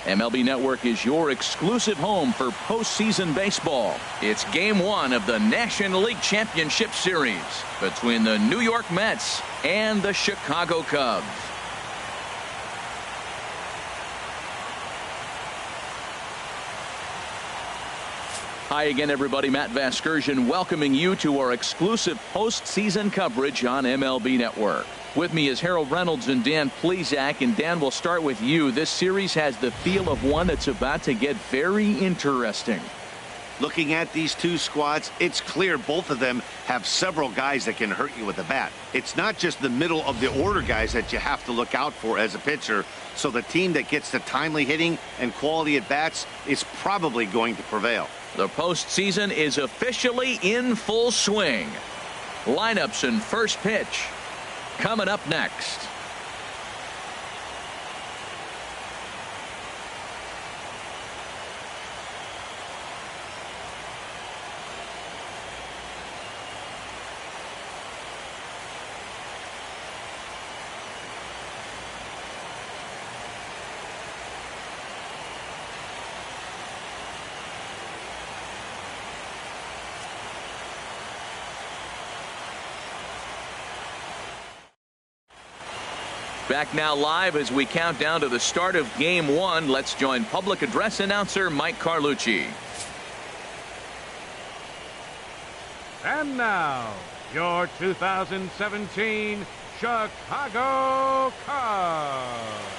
MLB Network is your exclusive home for postseason baseball. It's Game 1 of the National League Championship Series between the New York Mets and the Chicago Cubs. Hi again, everybody. Matt Vasgersian welcoming you to our exclusive postseason coverage on MLB Network. With me is Harold Reynolds and Dan Plesac. And Dan, we'll start with you. This series has the feel of one that's about to get very interesting. Looking at these two squads, it's clear both of them have several guys that can hurt you with a bat. It's not just the middle of the order guys that you have to look out for as a pitcher. So the team that gets the timely hitting and quality at bats is probably going to prevail. The postseason is officially in full swing. Lineups and first pitch coming up next. Back now live as we count down to the start of Game 1. Let's join public address announcer Mike Carlucci. And now, your 2017 Chicago Cubs.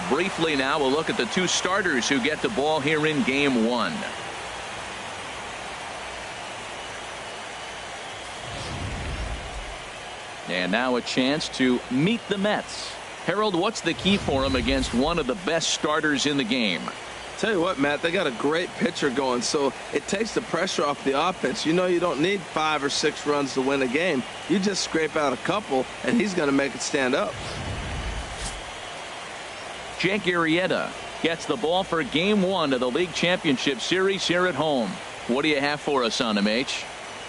Briefly now, we'll look at the two starters who get the ball here in Game 1. And now a chance to meet the Mets. Harold, what's the key for them against one of the best starters in the game? Tell you what, Matt, they got a great pitcher going, so it takes the pressure off the offense. You know you don't need 5 or 6 runs to win a game. You just scrape out a couple, and he's going to make it stand up. Jake Arrieta gets the ball for Game 1 of the League Championship Series here at home. What do you have for us on him, H?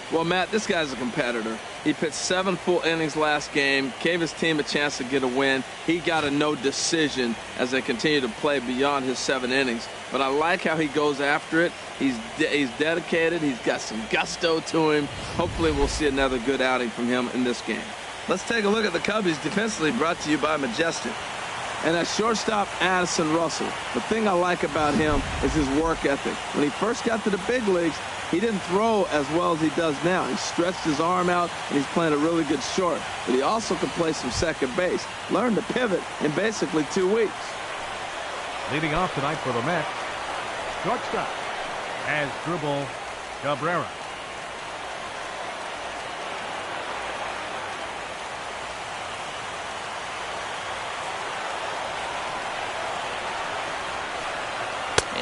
Well, Matt, this guy's a competitor. He pitched 7 full innings last game, gave his team a chance to get a win. He got a no decision as they continue to play beyond his 7 innings. But I like how he goes after it. He's dedicated. He's got some gusto to him. Hopefully we'll see another good outing from him in this game. Let's take a look at the Cubbies defensively, brought to you by Majestic. And at shortstop, Addison Russell. The thing I like about him is his work ethic. When he first got to the big leagues, he didn't throw as well as he does now. He stretched his arm out, and he's playing a really good short. But he also can play some second base. Learned to pivot in basically 2 weeks. Leading off tonight for the Mets, shortstop, Asdrubal Cabrera.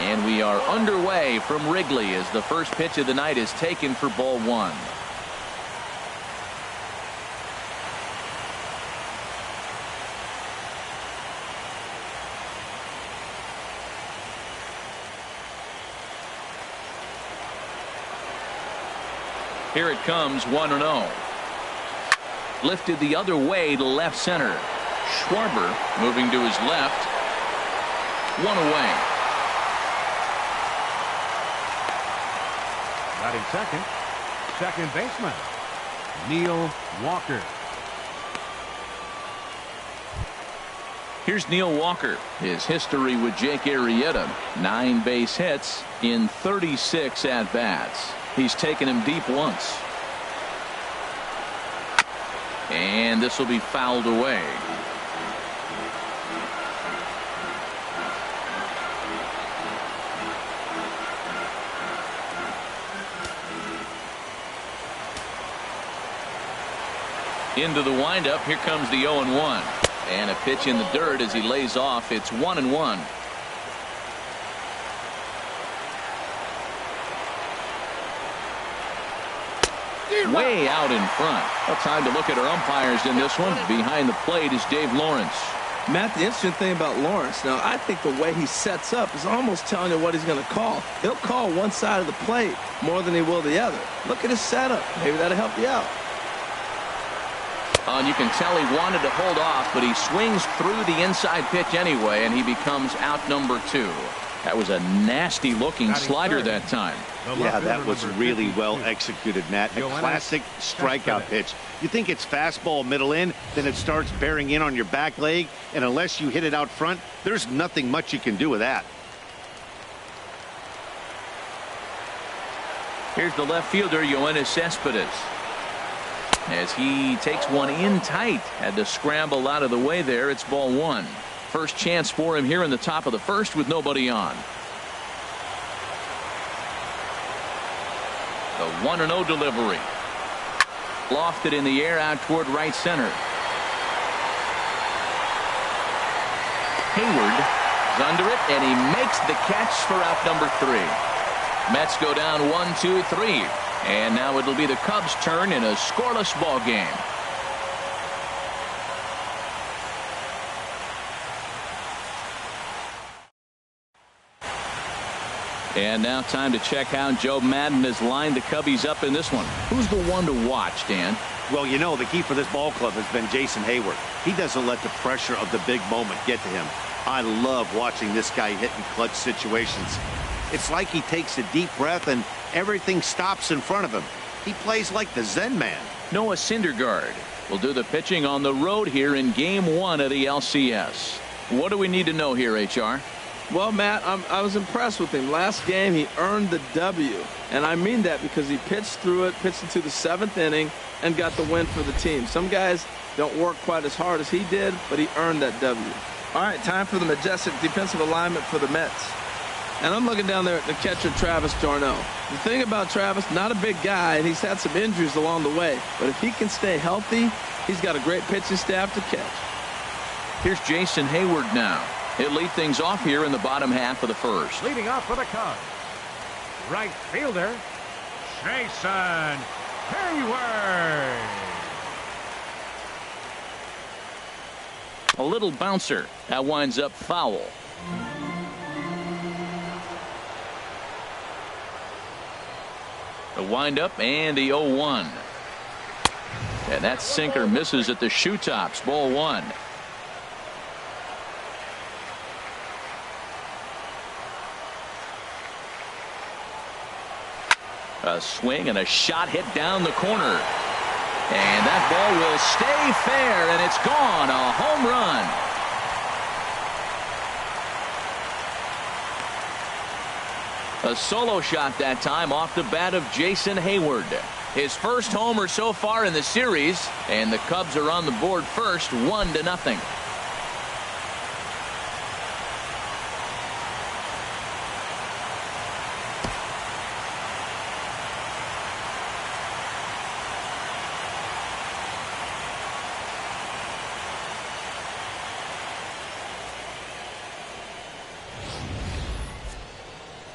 And we are underway from Wrigley as the first pitch of the night is taken for ball 1. Here it comes, 1-0. Lifted the other way to left center. Schwarber moving to his left. 1 away. Batting second baseman, Neil Walker. Here's Neil Walker. His history with Jake Arrieta, 9 base hits in 36 at-bats. He's taken him deep once. And this will be fouled away. Into the windup. Here comes the 0-1. And a pitch in the dirt as he lays off. It's 1-1. Way out in front. Well, time to look at our umpires in this one. Behind the plate is Dave Lawrence. Matt, the interesting thing about Lawrence, now I think the way he sets up is almost telling you what he's going to call. He'll call one side of the plate more than he will the other. Look at his setup. Maybe that'll help you out. And you can tell he wanted to hold off, but he swings through the inside pitch anyway, and he becomes out number 2. That was a nasty looking slider that time. Yeah, that was really well executed, Matt. A classic strikeout pitch. You think it's fastball middle in, then it starts bearing in on your back leg, and unless you hit it out front, there's nothing much you can do with that. Here's the left fielder, Yoenis Cespedes, as he takes one in tight. Had to scramble out of the way there. It's ball 1. First chance for him here in the top of the first with nobody on. The 1-0 delivery. Lofted in the air out toward right center. Hayward is under it, and he makes the catch for out number 3. Mets go down 1-2-3. And now it'll be the Cubs' turn in a scoreless ball game. And now time to check how Joe Madden has lined the Cubbies up in this one. Who's the one to watch, Dan? Well, you know, the key for this ball club has been Jason Hayward. He doesn't let the pressure of the big moment get to him. I love watching this guy hit in clutch situations. It's like he takes a deep breath and everything stops in front of him. He plays like the Zen man. Noah Syndergaard will do the pitching on the road here in Game 1 of the LCS. What do we need to know here, HR? Well, Matt, I was impressed with him. Last game, he earned the W. And I mean that because he pitched through it, pitched into the 7th inning, and got the win for the team. Some guys don't work quite as hard as he did, but he earned that W. All right, time for the majestic defensive alignment for the Mets. And I'm looking down there at the catcher, Travis d'Arnaud. The thing about Travis, not a big guy, and he's had some injuries along the way. But if he can stay healthy, he's got a great pitching staff to catch. Here's Jason Hayward now. He'll lead things off here in the bottom half of the first. Leading off for the Cubs, right fielder, Jason Hayward. A little bouncer. That winds up foul. The windup and the 0-1. And that sinker misses at the shoe tops. Ball 1. A swing and a shot hit down the corner. And that ball will stay fair, and it's gone. A home run. A solo shot that time off the bat of Jason Hayward. His first homer so far in the series, and the Cubs are on the board first, 1-0.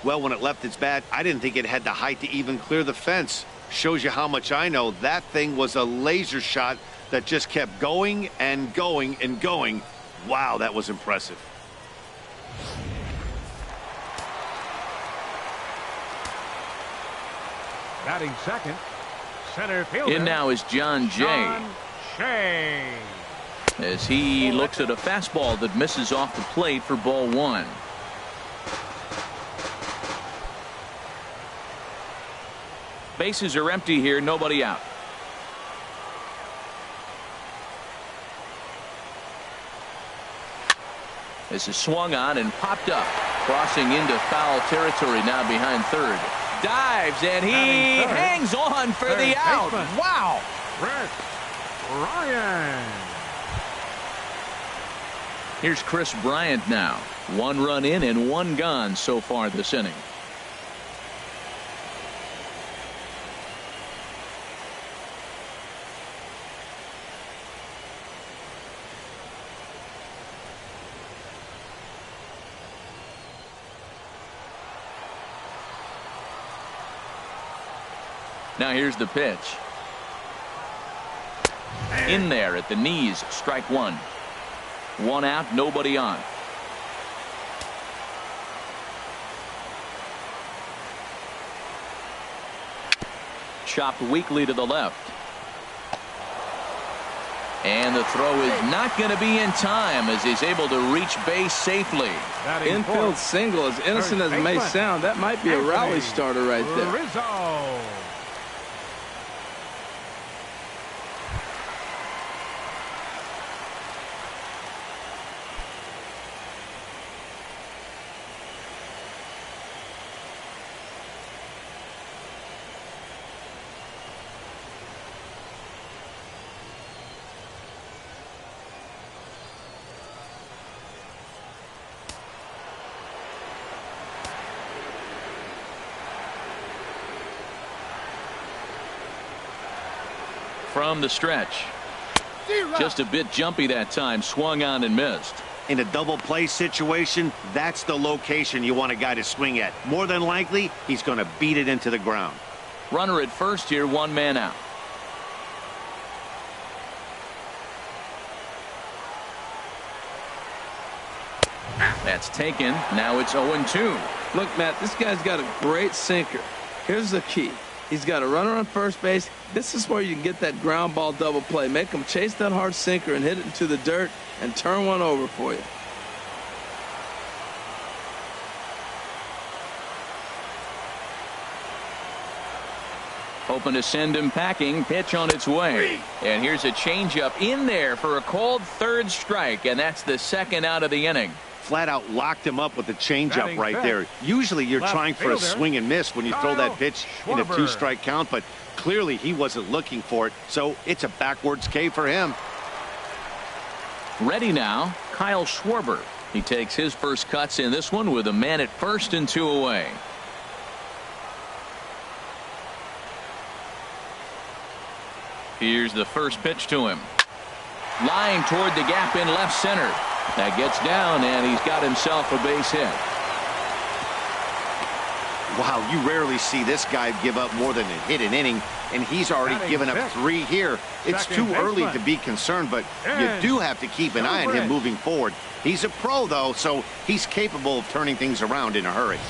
Well, when it left its bat, I didn't think it had the height to even clear the fence. Shows you how much I know. That thing was a laser shot that just kept going and going and going. Wow, that was impressive. Batting second, center fielder. In now is John Jay. As he looks at a fastball that misses off the plate for ball 1. Bases are empty here, nobody out. This is swung on and popped up, crossing into foul territory now behind third. Dives, and he hangs on for the out. Wow. Ryan. Here's Chris Bryant now. 1 run in and 1 gone so far this inning. Now here's the pitch. In there at the knees, strike 1. 1 out, nobody on. Chopped weakly to the left. And the throw is not going to be in time as he's able to reach base safely. Infield single, as innocent as it may sound, that might be a rally starter right there. Rizzo. From the stretch. Just a bit jumpy that time. Swung on and missed. In a double play situation, that's the location you want a guy to swing at. More than likely, he's going to beat it into the ground. Runner at first here, 1 man out. That's taken. Now it's 0-2. Look, Matt, this guy's got a great sinker. Here's the key. He's got a runner on first base. This is where you can get that ground ball double play. Make him chase that hard sinker and hit it into the dirt and turn one over for you. Hoping to send him packing. Pitch on its way. And here's a changeup in there for a called 3rd strike. And that's the 2nd out of the inning. Flat out locked him up with the changeup right there. Usually you're trying for a swing and miss when you throw that pitch in a 2-strike count, but clearly he wasn't looking for it, so it's a backwards K for him. Ready now, Kyle Schwarber. He takes his first cuts in this one with a man at first and 2 away. Here's the first pitch to him. Lying toward the gap in left center. That gets down, and he's got himself a base hit. Wow, you rarely see this guy give up more than a hit an inning, and he's already given up 3 here. It's too early to be concerned, but you do have to keep an eye on him moving forward. He's a pro, though, so he's capable of turning things around in a hurry.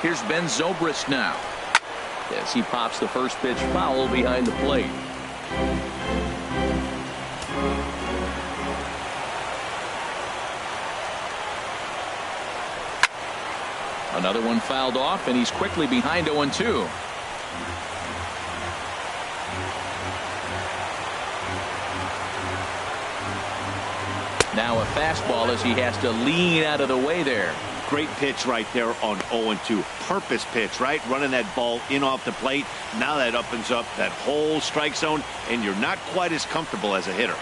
Here's Ben Zobrist now, as he pops the first pitch foul behind the plate. Another one fouled off, and he's quickly behind 0-2. Now a fastball as he has to lean out of the way there. Great pitch right there on 0-2. Purpose pitch, right? Running that ball in off the plate. Now that opens up that whole strike zone, and you're not quite as comfortable as a hitter.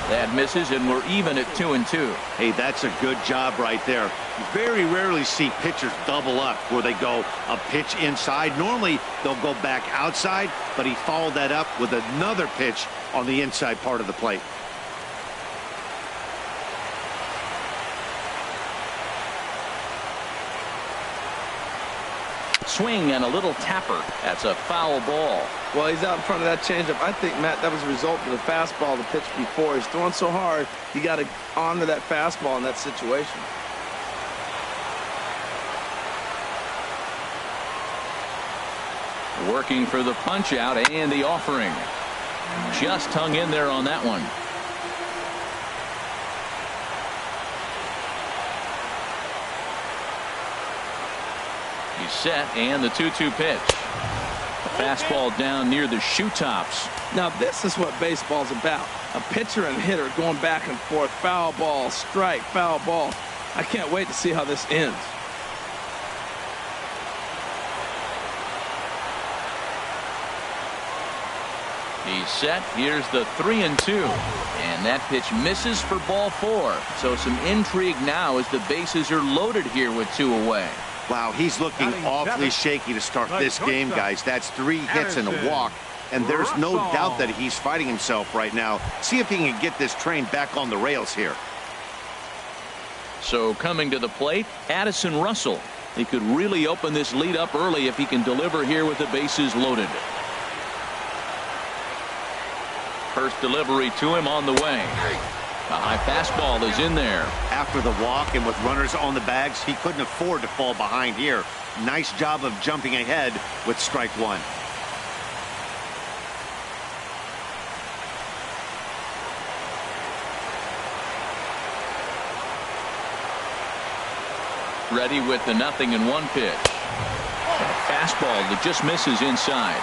That misses, and we're even at 2-2. Hey, that's a good job right there. You very rarely see pitchers double up where they go a pitch inside. Normally, they'll go back outside, but he followed that up with another pitch on the inside part of the plate. Swing and a little tapper. That's a foul ball. Well, he's out in front of that changeup. I think, Matt, that was a result of the fastball, the pitch before. He's throwing so hard, you got to honor that fastball in that situation. Working for the punch out and the offering. Just hung in there on that one. He's set, and the 2-2 pitch. A fastball down near the shoe tops. Now this is what baseball's about. A pitcher and hitter going back and forth. Foul ball, strike, foul ball. I can't wait to see how this ends. He's set. Here's the 3-2. And that pitch misses for ball 4. So some intrigue now as the bases are loaded here with 2 away. Wow, he's looking awfully shaky to start this game, guys. That's 3 hits and a walk. and there's no Russell. doubt that he's fighting himself right now. See if he can get this train back on the rails here. So coming to the plate, Addison Russell. He could really open this lead up early if he can deliver here with the bases loaded. First delivery to him on the way. A high fastball is in there. After the walk and with runners on the bags, he couldn't afford to fall behind here. Nice job of jumping ahead with strike one. Ready with the 0-1 pitch. A fastball that just misses inside.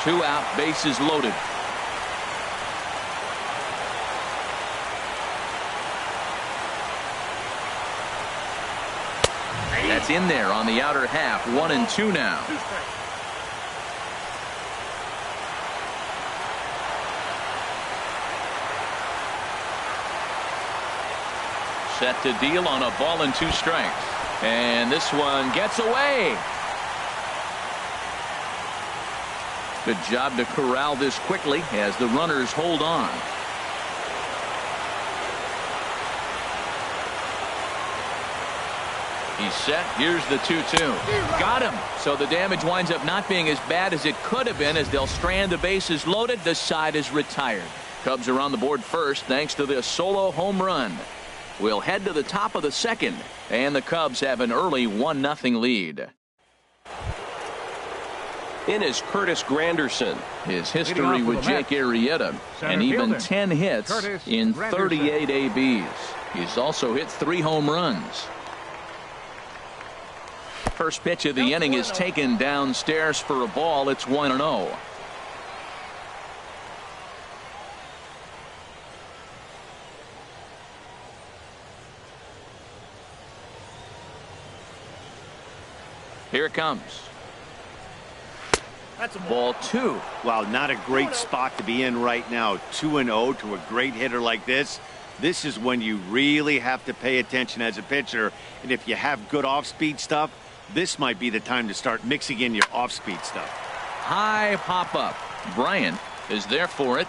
2 out, bases loaded. That's in there on the outer half. 1-2 now. Set to deal on a ball and 2 strikes. And this one gets away. Good job to corral this quickly as the runners hold on. He's set. Here's the 2-2. Got him. So the damage winds up not being as bad as it could have been as they'll strand the bases loaded. The side is retired. Cubs are on the board first thanks to this solo home run. We'll head to the top of the second, and the Cubs have an early 1-0 lead. In is Curtis Granderson. His history with Jake Arrieta, and even 10 hits in 38 ABs. He's also hit 3 home runs. First pitch of the inning is taken downstairs for a ball. It's 1-0. Here it comes. That's a ball 2. Wow, not a great spot to be in right now. 2-0 to a great hitter like this. This is when you really have to pay attention as a pitcher. And if you have good off-speed stuff, this might be the time to start mixing in your off-speed stuff. High pop up. Bryant is there for it.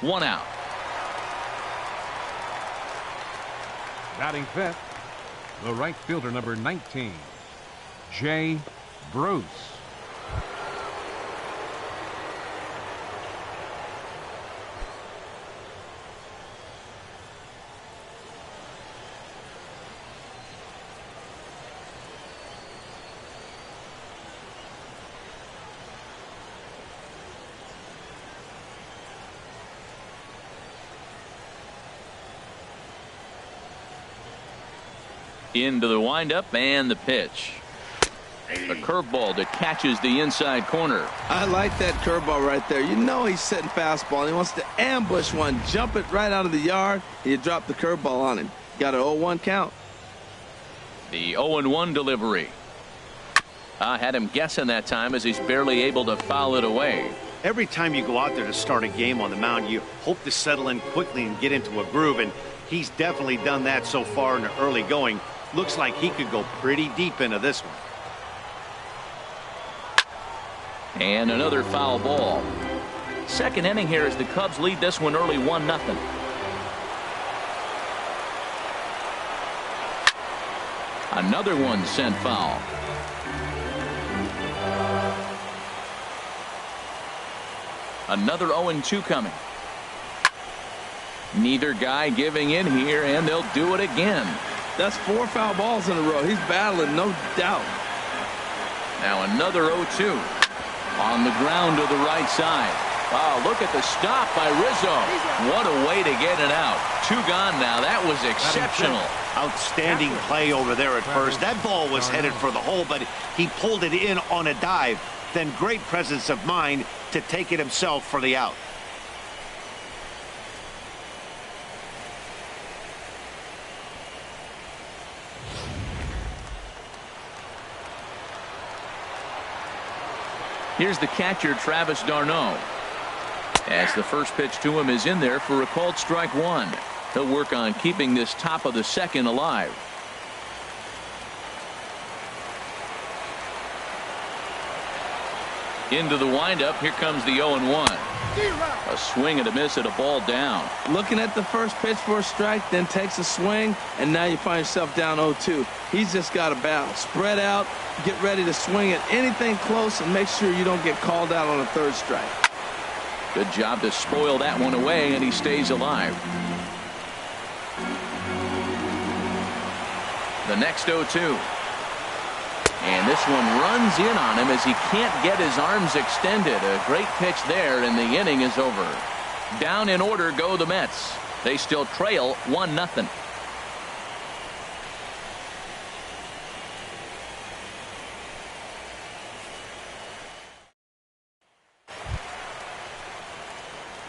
1 out. Batting fifth, the right fielder, number 19, Jay Bruce. Into the windup and the pitch. A curveball that catches the inside corner. I like that curveball right there. You know he's setting fastball, and he wants to ambush one, jump it right out of the yard, and you drop the curveball on him. Got an 0-1 count. The 0-1 delivery. I had him guessing that time as he's barely able to foul it away. Every time you go out there to start a game on the mound, you hope to settle in quickly and get into a groove, and he's definitely done that so far in the early going. Looks like he could go pretty deep into this one. And another foul ball. Second inning here as the Cubs lead this one early 1-0. Another one sent foul. Another 0-2 coming. Neither guy giving in here, and they'll do it again. That's 4 foul balls in a row. He's battling, no doubt. Now another 0-2 on the ground to the right side. Wow, look at the stop by Rizzo. What a way to get it out. 2 gone now. That was exceptional. Outstanding play over there at first. That ball was headed for the hole, but he pulled it in on a dive. Then great presence of mind to take it himself for the out. Here's the catcher, Travis d'Arnaud. As the first pitch to him is in there for a called strike 1. He'll work on keeping this top of the second alive. Into the windup. Here comes the 0-1. A swing and a miss at a ball down. Looking at the first pitch for a strike, then takes a swing, and now you find yourself down 0-2. He's just got to battle. Spread out, get ready to swing at anything close, and make sure you don't get called out on a third strike. Good job to spoil that one away, and he stays alive. The next 0-2. And this one runs in on him as he can't get his arms extended. A great pitch there, and the inning is over. Down in order go the Mets. They still trail 1-0.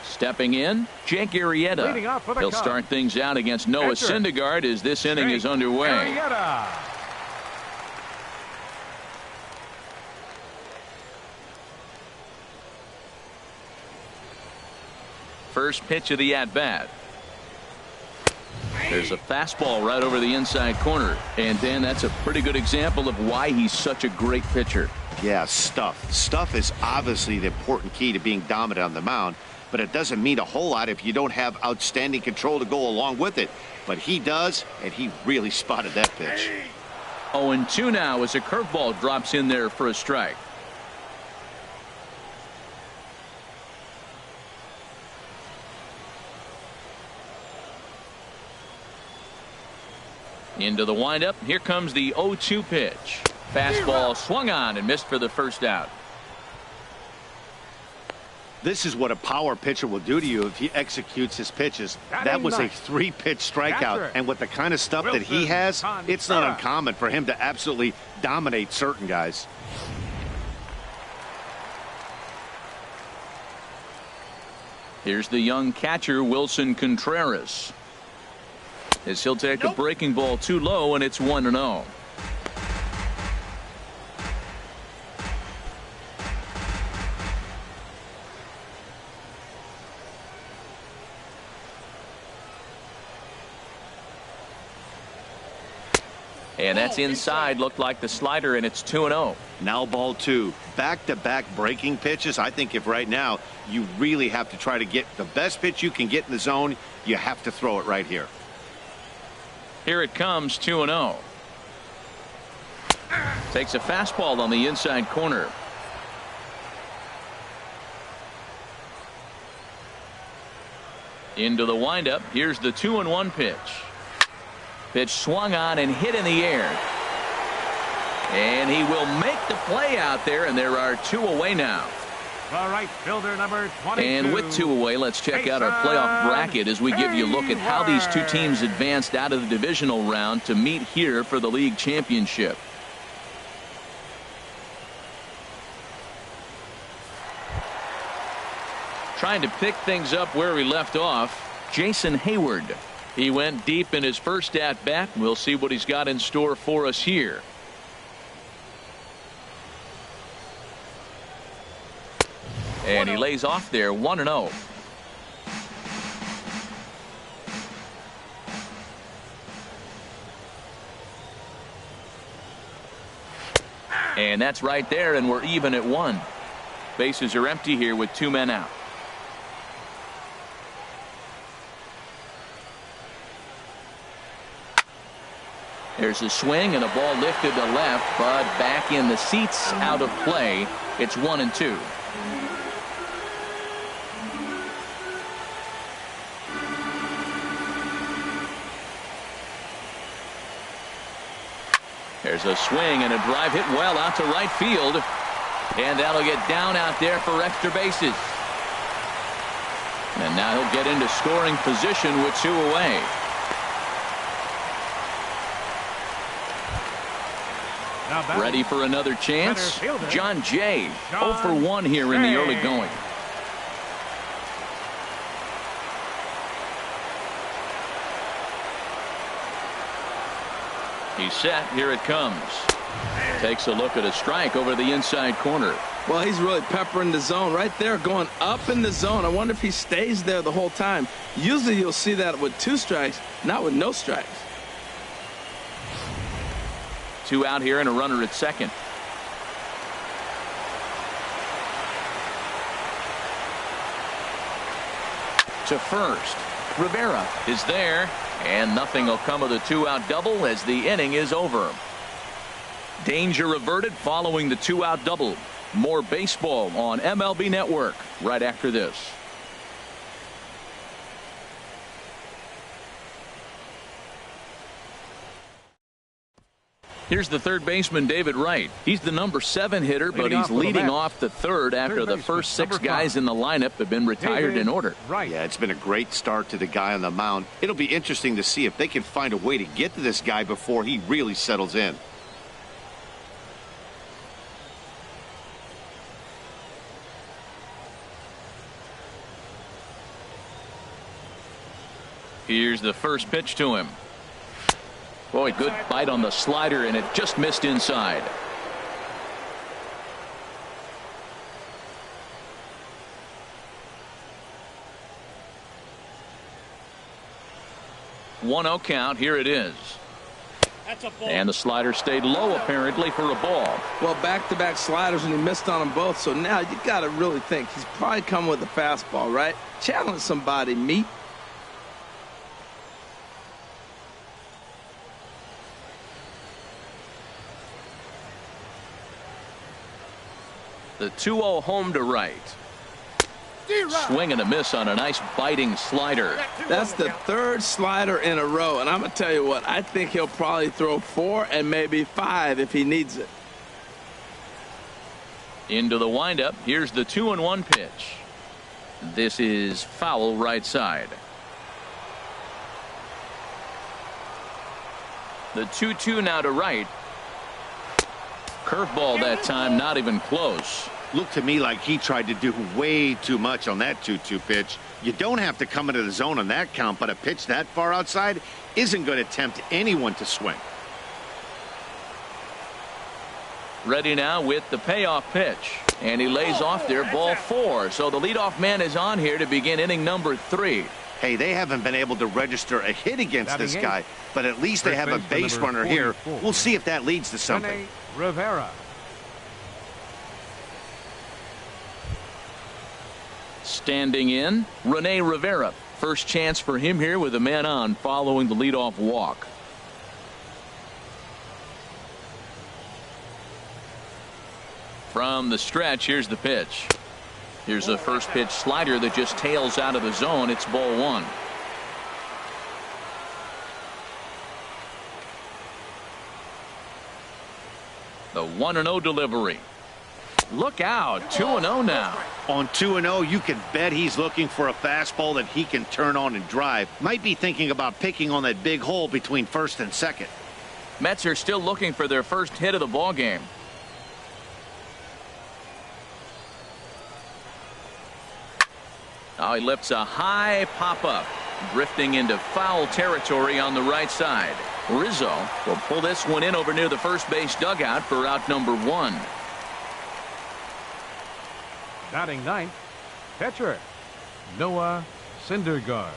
Stepping in, Jake Arrieta. He'll start things out against Noah Syndergaard as this inning is underway. Arrieta. First pitch of the at-bat. There's a fastball right over the inside corner. And Dan, that's a pretty good example of why he's such a great pitcher. Yeah, stuff. Stuff is obviously the important key to being dominant on the mound, but it doesn't mean a whole lot if you don't have outstanding control to go along with it. But he does, and he really spotted that pitch. 0-2 now as a curveball drops in there for a strike. Into the windup. Here comes the 0-2 pitch. Fastball swung on and missed for the first out. This is what a power pitcher will do to you if he executes his pitches. That was a 3-pitch strikeout. And with the kind of stuff that he has, it's not uncommon for him to absolutely dominate certain guys. Here's the young catcher, Wilson Contreras. As he'll take a breaking ball too low, and it's 1-0. And that's inside. Looked like the slider, and it's 2-0. Now ball 2. Back-to-back breaking pitches. I think if right now you really have to try to get the best pitch you can get in the zone, you have to throw it right here. Here it comes, 2-0. Takes a fastball on the inside corner. Into the windup. Here's the 2-1 pitch. Pitch swung on and hit in the air. And he will make the play out there, and there are 2 away now. The right fielder, number 22. And with 2 away, let's check out our playoff bracket as we give you a look at how these 2 teams advanced out of the divisional round to meet here for the league championship. Trying to pick things up where we left off, Jason Hayward. He went deep in his first at-bat. We'll see what he's got in store for us here. And he lays off there, 1-0. And that's right there, and we're even at 1. Bases are empty here with 2 men out. There's a swing and a ball lifted to left, but back in the seats, out of play. It's 1-2. There's a swing and a drive hit well out to right field. And that'll get down out there for extra bases. And now he'll get into scoring position with 2 away. Ready for another chance? John Jay, 0 for 1 here in the early going. He's set. Here it comes. Takes a look at a strike over the inside corner. Well, he's really peppering the zone right there, going up in the zone. I wonder if he stays there the whole time. Usually you'll see that with 2 strikes, not with no strikes. 2 out here and a runner at second. to first. Rivera is there, and nothing will come of the two-out double as the inning is over. Danger averted following the two-out double. More baseball on MLB Network right after this. Here's the third baseman, David Wright. He's the number 7 hitter, but he's leading off the third after the first 6 guys in the lineup have been retired in order. Right. Yeah, it's been a great start to the guy on the mound. It'll be interesting to see if they can find a way to get to this guy before he really settles in. Here's the first pitch to him. Boy, good bite on the slider, and it just missed inside. One-0 count. Here it is. And the slider stayed low apparently for a ball. Well, back-to-back sliders, and he missed on them both. So now you got to really think he's probably coming with a fastball, right? Challenge somebody, meet. The 2-0 home to right. Swing and a miss on a nice biting slider. That's the third slider in a row, and I'm going to tell you what, I think he'll probably throw 4 and maybe 5 if he needs it. Into the windup. Here's the 2-1 pitch. This is foul right side. The 2-2 now to right. Curveball that time, not even close. Looked to me like he tried to do way too much on that 2-2 pitch. You don't have to come into the zone on that count, but a pitch that far outside isn't going to tempt anyone to swing. Ready now with the payoff pitch. And he lays off there, ball 4. So the leadoff man is on here to begin inning number 3. Hey, they haven't been able to register a hit against this guy, but at least they have a base runner here. We'll see if that leads to something. Rivera. Standing in, Rene Rivera. First chance for him here with a man on following the leadoff walk. From the stretch, here's the pitch. Here's the first pitch slider that just tails out of the zone. It's ball 1. The 1-0 delivery. Look out, 2-0 now. On 2-0, you can bet he's looking for a fastball that he can turn on and drive. Might be thinking about picking on that big hole between first and second. Mets are still looking for their first hit of the ball game. Now he lifts a high pop-up, drifting into foul territory on the right side. Rizzo will pull this one in over near the first base dugout for out number 1. Batting ninth, pitcher Noah Syndergaard.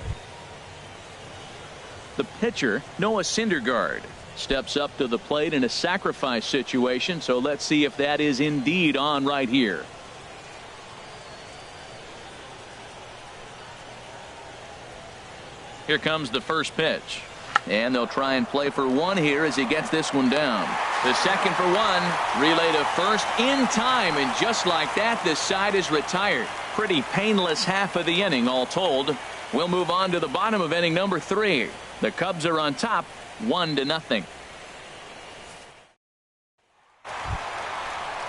The pitcher, Noah Syndergaard, steps up to the plate in a sacrifice situation, so let's see if that is indeed on right here. Here comes the first pitch. And they'll try and play for 1 here as he gets this one down. The second for 1. Relay to first in time. And just like that, this side is retired. Pretty painless half of the inning all told. We'll move on to the bottom of inning number 3. The Cubs are on top 1-0.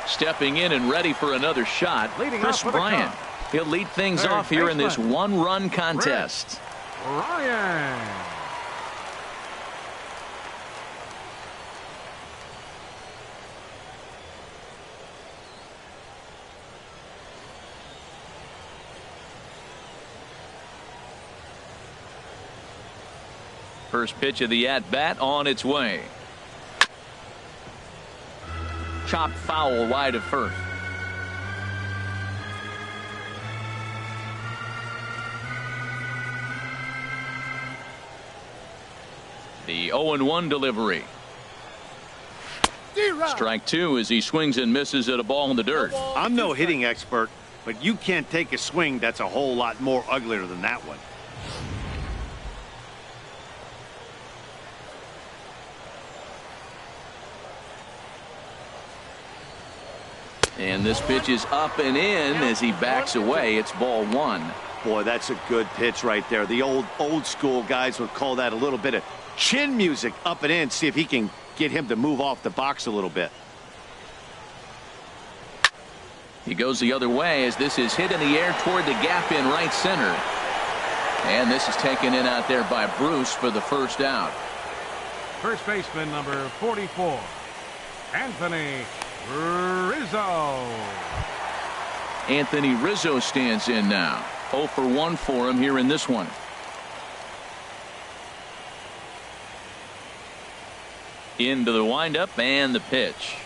Stepping in and ready for another shot, Chris Bryant. He'll lead things off here in this 1-run contest. Ryan. First pitch of the at-bat on its way. Chopped foul wide of first. The 0-1 delivery. Strike 2 as he swings and misses at a ball in the dirt. I'm no hitting expert, but you can't take a swing that's a whole lot more uglier than that one. And this pitch is up and in as he backs away. It's ball one. Boy, that's a good pitch right there. The old school guys would call that a little bit of chin music, up and in. See if he can get him to move off the box a little bit. He goes the other way as this is hit in the air toward the gap in right center. And this is taken in out there by Bruce for the first out. First baseman number 44, Anthony Rizzo. Anthony Rizzo stands in now. 0 for 1 for him here in this one. Into the windup and the pitch.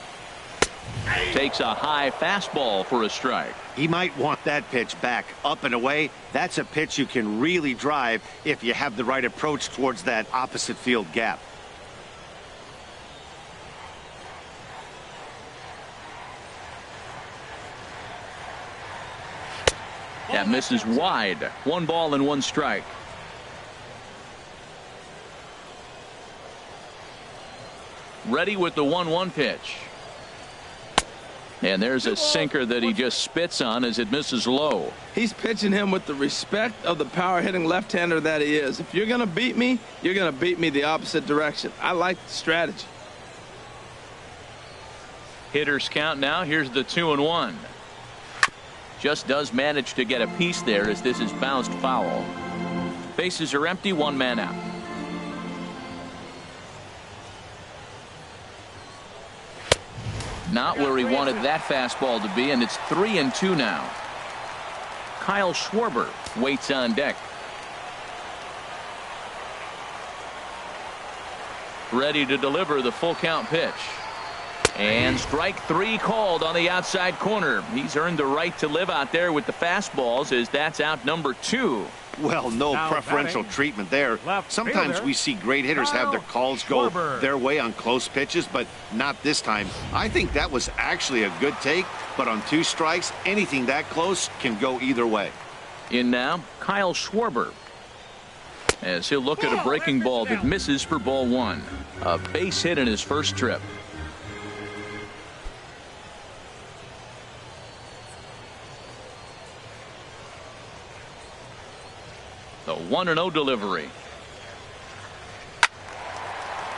Takes a high fastball for a strike. He might want that pitch back, up and away. That's a pitch you can really drive if you have the right approach towards that opposite field gap. That misses wide. 1 ball and 1 strike. Ready with the 1-1 pitch. And there's a sinker that he just spits on as it misses low. He's pitching him with the respect of the power hitting left-hander that he is. If you're going to beat me, you're going to beat me the opposite direction. I like the strategy. Hitters count now. Here's the 2-1. Just does manage to get a piece there as this is bounced foul. Bases are empty, 1 man out. Not where he wanted that fastball to be, and it's 3-2 now. Kyle Schwarber waits on deck. Ready to deliver the full count pitch. And strike 3 called on the outside corner. He's earned the right to live out there with the fastballs as that's out number 2. Well, no Now preferential batting, treatment there. Sometimes fielder, we see great hitters have their calls go their way on close pitches, but not this time. I think that was actually a good take, but on 2 strikes, anything that close can go either way. In now, Kyle Schwarber. As he'll look at a breaking ball that misses for ball 1. A base hit in his first trip. The 1-0 delivery.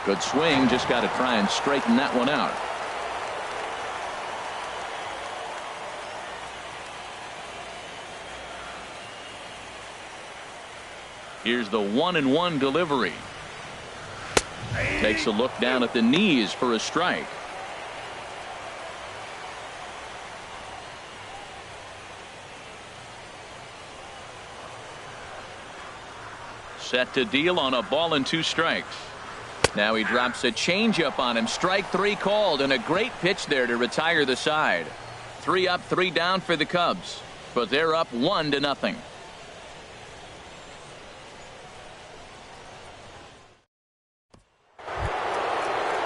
Good swing. Just got to try and straighten that one out. Here's the 1-1 delivery. Takes a look down at the knees for a strike. Set to deal on a ball and 2 strikes. Now he drops a changeup on him. Strike 3 called, and a great pitch there to retire the side. 3 up, 3 down for the Cubs, but they're up 1-0.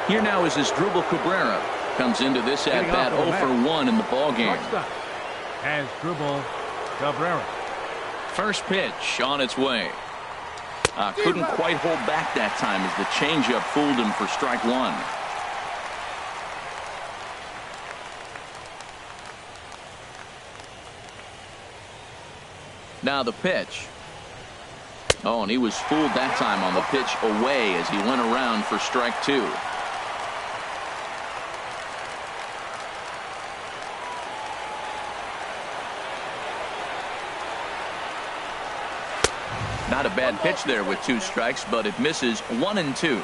Here now is Asdrubal Cabrera. Comes into this at bat 0 for 1 in the ball game. Asdrubal Cabrera. First pitch on its way. Couldn't quite hold back that time as the changeup fooled him for strike 1. Now the pitch. Oh, and he was fooled that time on the pitch away as he went around for strike 2. Not a bad pitch there with 2 strikes, but it misses 1-2.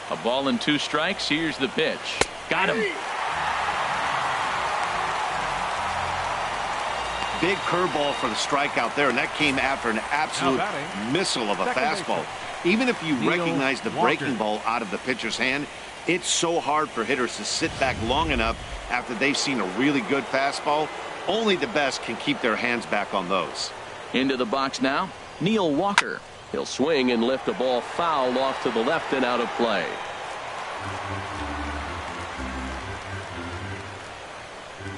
A ball and 2 strikes. Here's the pitch. Got him. Big curveball for the strikeout there, and that came after an absolute missile of a fastball. Even if you recognize the breaking ball out of the pitcher's hand, it's so hard for hitters to sit back long enough after they've seen a really good fastball. Only the best can keep their hands back on those. Into the box now, Neil Walker. He'll swing and lift a ball foul off to the left and out of play.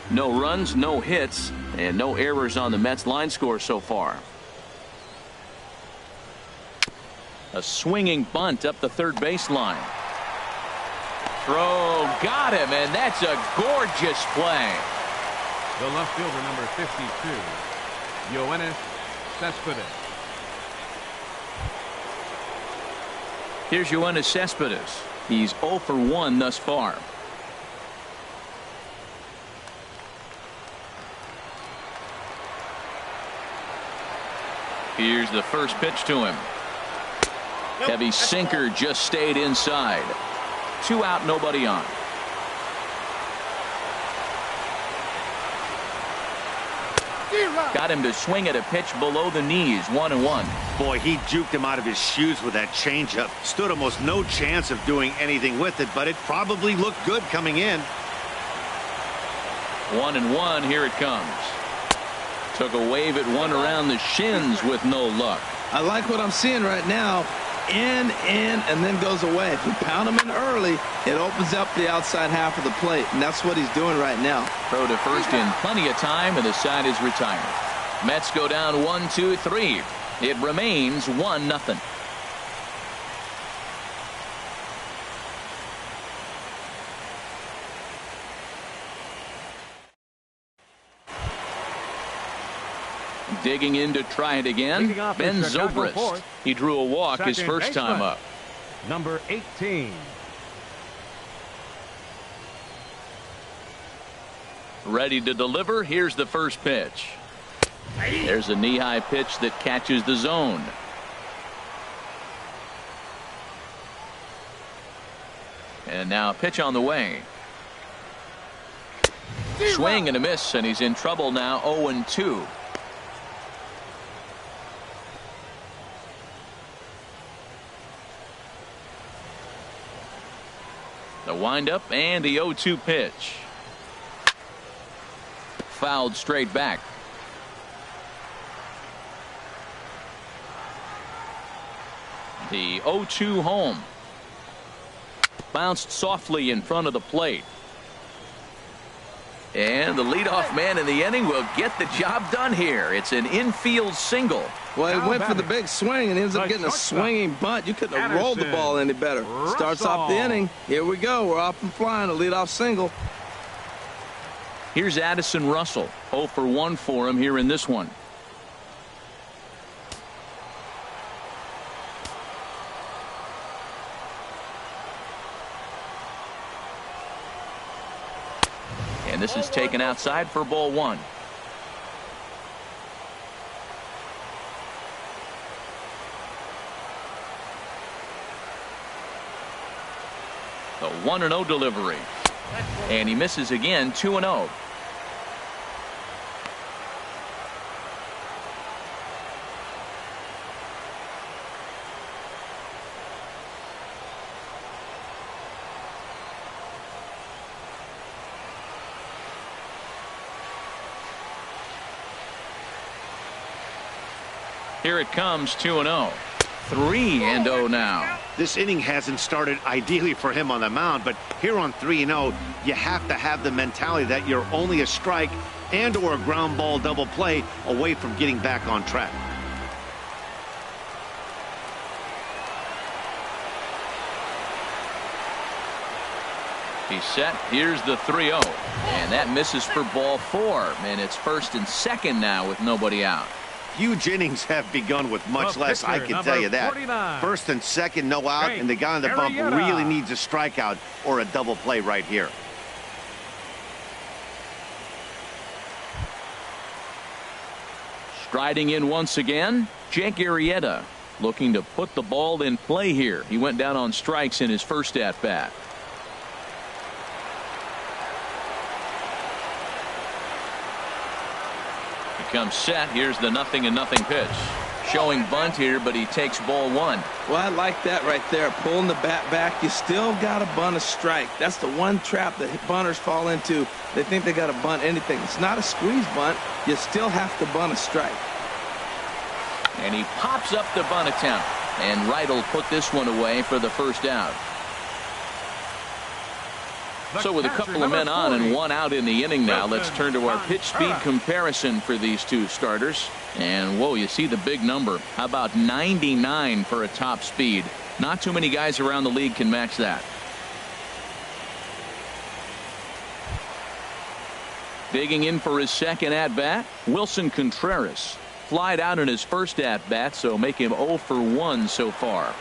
No runs, no hits, and no errors on the Mets line score so far. A swinging bunt up the third baseline. Throw got him, and that's a gorgeous play. The left fielder, number 52, Yoenis Cespedes. Here's Yoenis Cespedes. He's 0 for 1 thus far. Here's the first pitch to him. Heavy sinker just stayed inside. 2 out, nobody on. Got him to swing at a pitch below the knees. 1-1. Boy, he juked him out of his shoes with that changeup. Stood almost no chance of doing anything with it, but it probably looked good coming in. 1-1. Here it comes. Took a wave at one around the shins with no luck. I like what I'm seeing right now. In, and then goes away. If you pound him in early, it opens up the outside half of the plate, and that's what he's doing right now. Throw to first in plenty of time, and the side is retired. Mets go down 1-2-3. It remains 1-0. Digging in to try it again, Ben Zobrist. He drew a walk his first time up. Number 18. Ready to deliver. Here's the first pitch. There's a knee-high pitch that catches the zone. And now a pitch on the way. Swing and a miss, and he's in trouble now. 0-2. The windup and the 0-2 pitch. Fouled straight back. The 0-2 home. Bounced softly in front of the plate. And the leadoff man in the inning will get the job done here. It's an infield single. Well, he went for the big swing and ends up getting a swinging bunt. You couldn't have rolled the ball any better. Starts off the inning. Here we go. We're off and flying. A leadoff single. Here's Addison Russell. 0 for 1 for him here in this one. And this is taken outside for ball 1. The 1-0 delivery. And he misses again. 2-0. Here it comes. 2-0. 3-0 now. This inning hasn't started ideally for him on the mound, but here on 3-0, you have to have the mentality that you're only a strike and or a ground ball double play away from getting back on track. He's set. Here's the 3-0. And that misses for ball 4. And it's first and second now with nobody out. Huge innings have begun with much less, I can tell you that. 49. First and second, no out, and the guy on the bump really needs a strikeout or a double play right here. Striding in once again, Jake Arrieta looking to put the ball in play here. He went down on strikes in his first at bat. Comes set. Here's the 0-0 pitch. Showing bunt here, but he takes ball 1. Well, I like that right there. Pulling the bat back. You still got to bunt a strike. That's the one trap that bunters fall into. They think they got to bunt anything. It's not a squeeze bunt. You still have to bunt a strike. And he pops up the bunt attempt. And Wright will put this one away for the first out. So with a couple of men on and 1 out in the inning now, let's turn to our pitch speed comparison for these two starters. And whoa, you see the big number. How about 99 for a top speed? Not too many guys around the league can match that. Digging in for his second at-bat, Wilson Contreras. Flied out in his first at-bat, so make him 0 for 1 so far.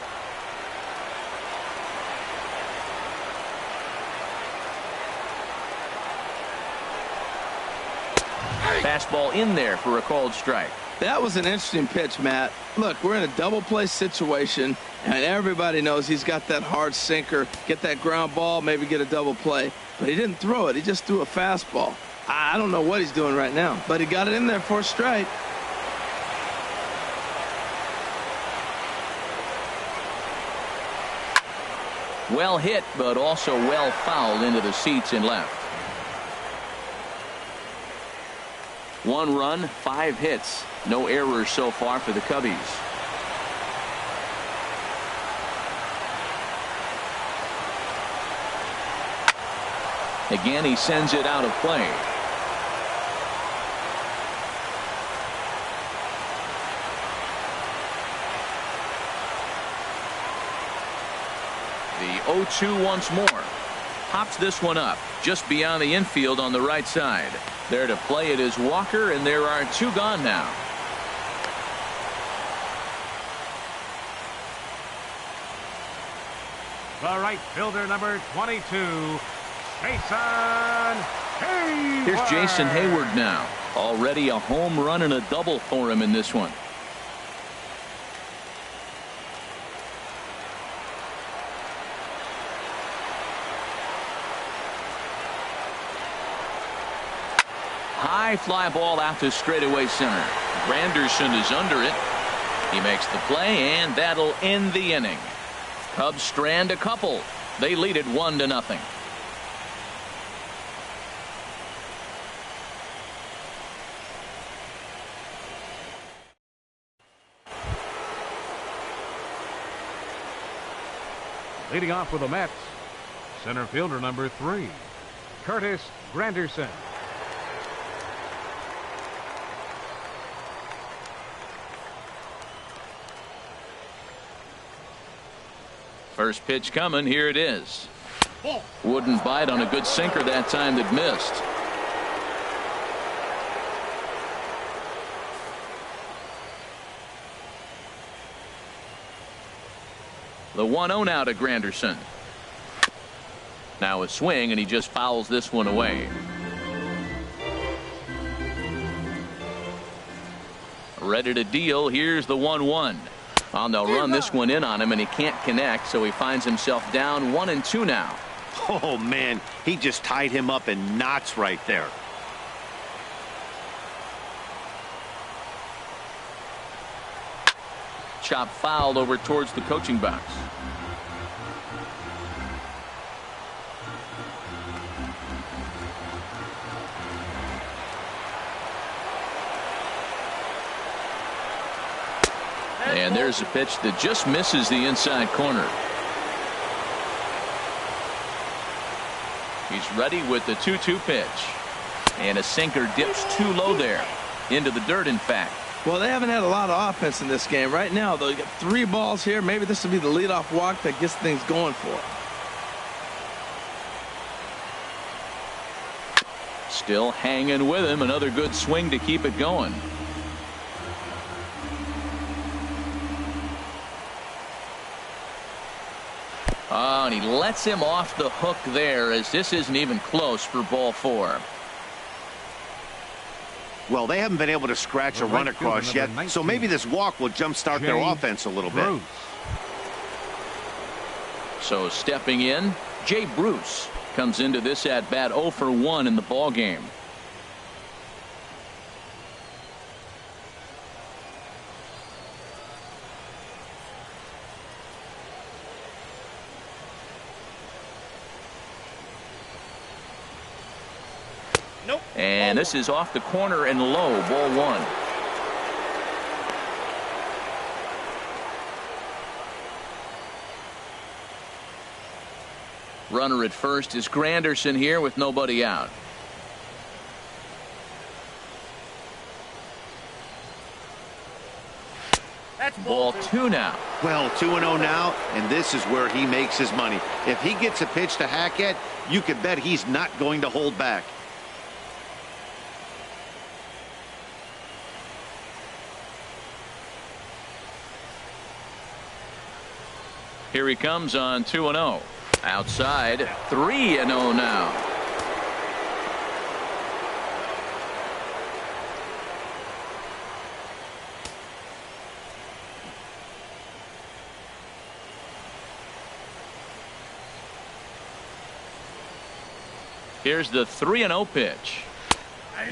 Fastball in there for a called strike. That was an interesting pitch, Matt. Look, we're in a double play situation, and everybody knows he's got that hard sinker. Get that ground ball, maybe get a double play. But he didn't throw it. He just threw a fastball. I don't know what he's doing right now, but he got it in there for a strike. Well hit, but also well fouled into the seats and left. 1 run, 5 hits. No errors so far for the Cubbies. Again, he sends it out of play. The 0-2 once more. Pops this one up just beyond the infield on the right side. There to play it is Walker, and there are 2 gone now. The right fielder, number 22, Jason Hayward. Here's Jason Hayward now. Already a home run and a double for him in this one. High fly ball out to straightaway center. Granderson is under it. He makes the play, and that'll end the inning. Cubs strand a couple. They lead it 1-0. Leading off with the Mets, center fielder number 3, Curtis Granderson. First pitch coming. Here it is. Wouldn't bite on a good sinker that time that missed. The 1-0 now to Granderson. Now a swing, and he just fouls this one away. Ready to deal. Here's the 1-1. Oh, they'll run this one in on him, and he can't connect, so he finds himself down 1-2 now. Oh, man, he just tied him up in knots right there. Chop fouled over towards the coaching box. And there's a pitch that just misses the inside corner. He's ready with the 2-2 pitch. And a sinker dips too low there. Into the dirt, in fact. Well, they haven't had a lot of offense in this game. Right now, though, you got 3 balls here. Maybe this will be the leadoff walk that gets things going for it. Still hanging with him. Another good swing to keep it going. Oh, and he lets him off the hook there, as this isn't even close for ball 4. Well, they haven't been able to scratch a run across yet, so maybe this walk will jumpstart their offense a little bit. So stepping in, Jay Bruce comes into this at bat 0 for 1 in the ball game. And this is off the corner and low, ball 1. Runner at first is Granderson here with nobody out. That's ball 2 now. Well, 2-0 now, and this is where he makes his money. If he gets a pitch to hack at, you can bet he's not going to hold back. Here he comes on 2-0. Outside, 3-0 now. Here's the 3-0 pitch.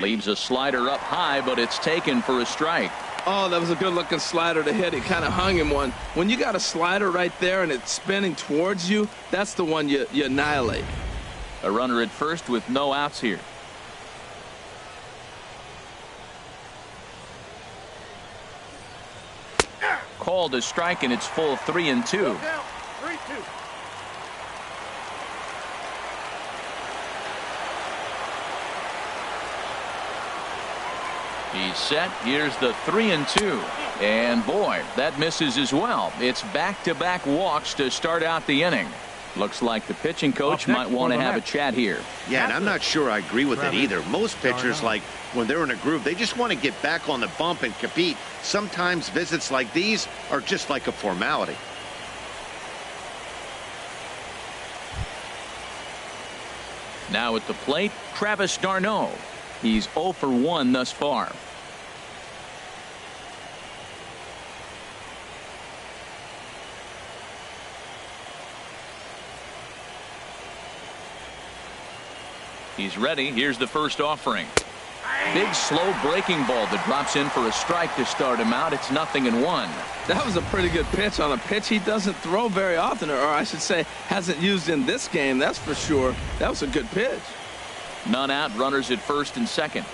Leaves a slider up high, but it's taken for a strike. Oh, that was a good-looking slider to hit. It kind of hung him one. When you got a slider right there and it's spinning towards you, that's the one you annihilate. A runner at first with no outs here. Called a strike, and it's full 3-2. 3-2. He's set. Here's the 3-2. And boy, that misses as well. It's back-to-back walks to start out the inning. Looks like the pitching coach might want to have a chat here. Yeah, and I'm not sure I agree with it either. Most pitchers, like when they're in a groove, they just want to get back on the bump and compete. Sometimes visits like these are just like a formality. Now at the plate, Travis d'Arnaud. He's 0 for 1 thus far. He's ready. Here's the first offering. Big slow breaking ball that drops in for a strike to start him out. It's 0-1. That was a pretty good pitch on a pitch he doesn't throw very often, or I should say hasn't used in this game, that's for sure. That was a good pitch. None out, runners at first and second.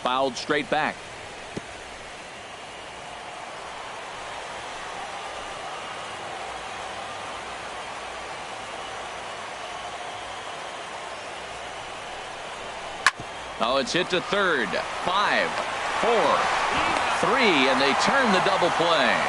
Fouled straight back. Oh, it's hit to third. 5, 4, 3, and they turn the double play.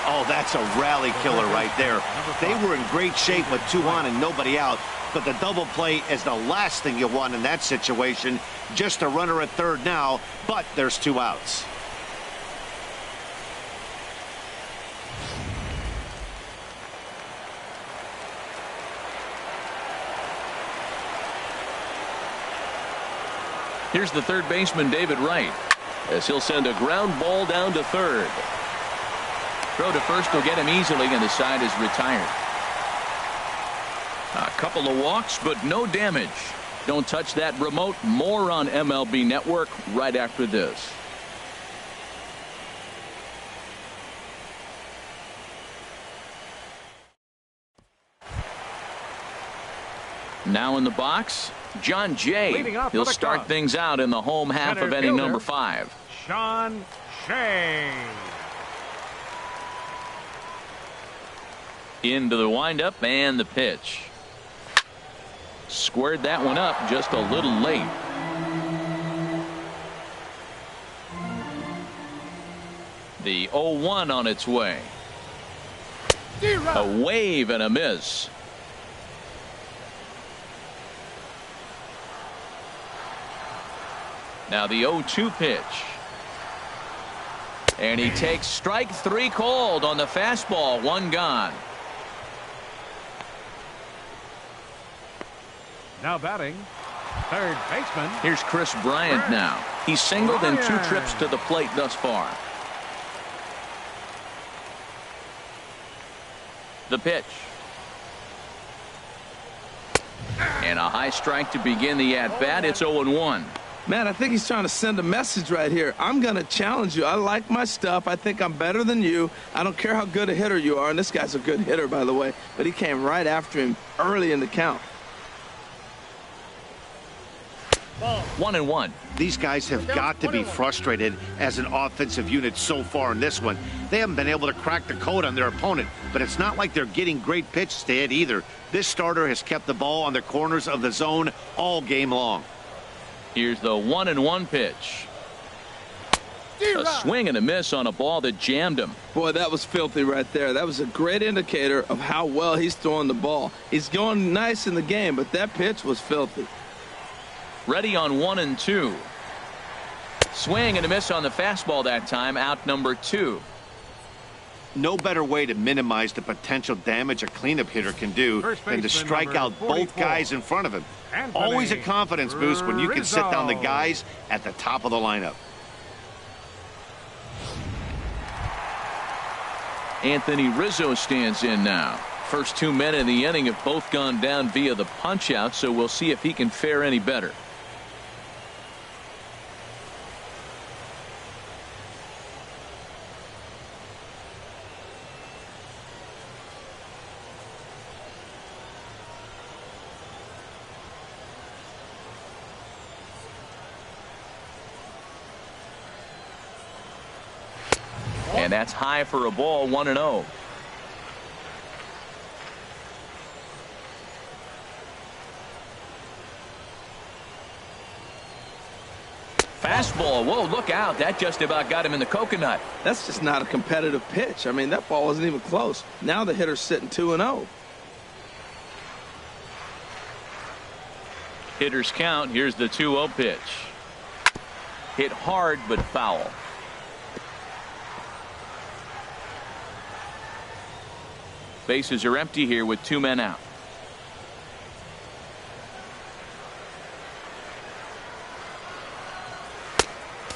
Oh, that's a rally killer right there. They were in great shape with 2 on and nobody out, but the double play is the last thing you want in that situation. Just a runner at third now, but there's 2 outs. Here's the third baseman, David Wright, as he'll send a ground ball down to third. Throw to first will get him easily, and the side is retired. A couple of walks, but no damage. Don't touch that remote. More on MLB Network right after this. Now in the box, John Jay. He'll start things out in the home half of inning number 5. Sean Shea. Into the windup and the pitch. Squared that one up just a little late. The 0-1 on its way. A wave and a miss. Now the 0-2 pitch. And he takes strike 3 called on the fastball. 1 gone. Now batting, third baseman. Here's Chris Bryant now. He's singled in 2 trips to the plate thus far. The pitch. And a high strike to begin the at-bat. It's 0-1. Man, I think he's trying to send a message right here. I'm going to challenge you. I like my stuff. I think I'm better than you. I don't care how good a hitter you are. And this guy's a good hitter, by the way. But he came right after him early in the count. 1-1. These guys have got to be frustrated as an offensive unit so far in this one. They haven't been able to crack the code on their opponent, but it's not like they're getting great pitches to hit either. This starter has kept the ball on the corners of the zone all game long. Here's the 1-1 pitch. A swing and a miss on a ball that jammed him. Boy, that was filthy right there. That was a great indicator of how well he's throwing the ball. He's going nice in the game, but that pitch was filthy. Ready on 1 and 2. Swing and a miss on the fastball that time. Out number 2. No better way to minimize the potential damage a cleanup hitter can do than to strike out both guys in front of him. Always a confidence boost when you can sit down the guys at the top of the lineup. Anthony Rizzo stands in now. First 2 men in the inning have both gone down via the punch out, so we'll see if he can fare any better. And that's high for a ball. 1-0. Fastball. Whoa, look out. That just about got him in the coconut. That's just not a competitive pitch. I mean, that ball wasn't even close. Now the hitter's sitting 2-0. Hitters count. Here's the 2-0 pitch. Hit hard but foul. Bases are empty here with 2 men out.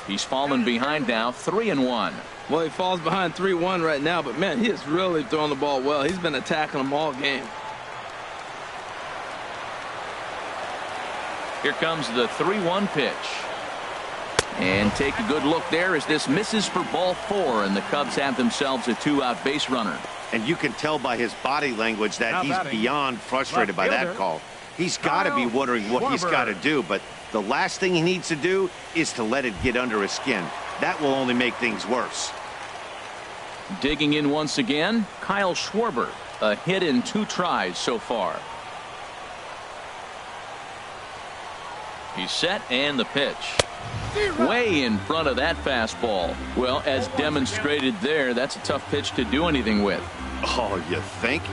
He's fallen behind now. 3-1. Well, he falls behind 3-1 right now, but man, he is really throwing the ball well. He's been attacking them all game. Here comes the 3-1 pitch. And take a good look there as this misses for ball 4, and the Cubs have themselves a 2-out base runner. And you can tell by his body language that he's beyond frustrated by that call. He's got to be wondering what he's got to do, but the last thing he needs to do is to let it get under his skin. That will only make things worse. Digging in once again, Kyle Schwarber. A hit in 2 tries so far. He's set, and the pitch. Way in front of that fastball. Well, as demonstrated there, that's a tough pitch to do anything with. Oh, you think?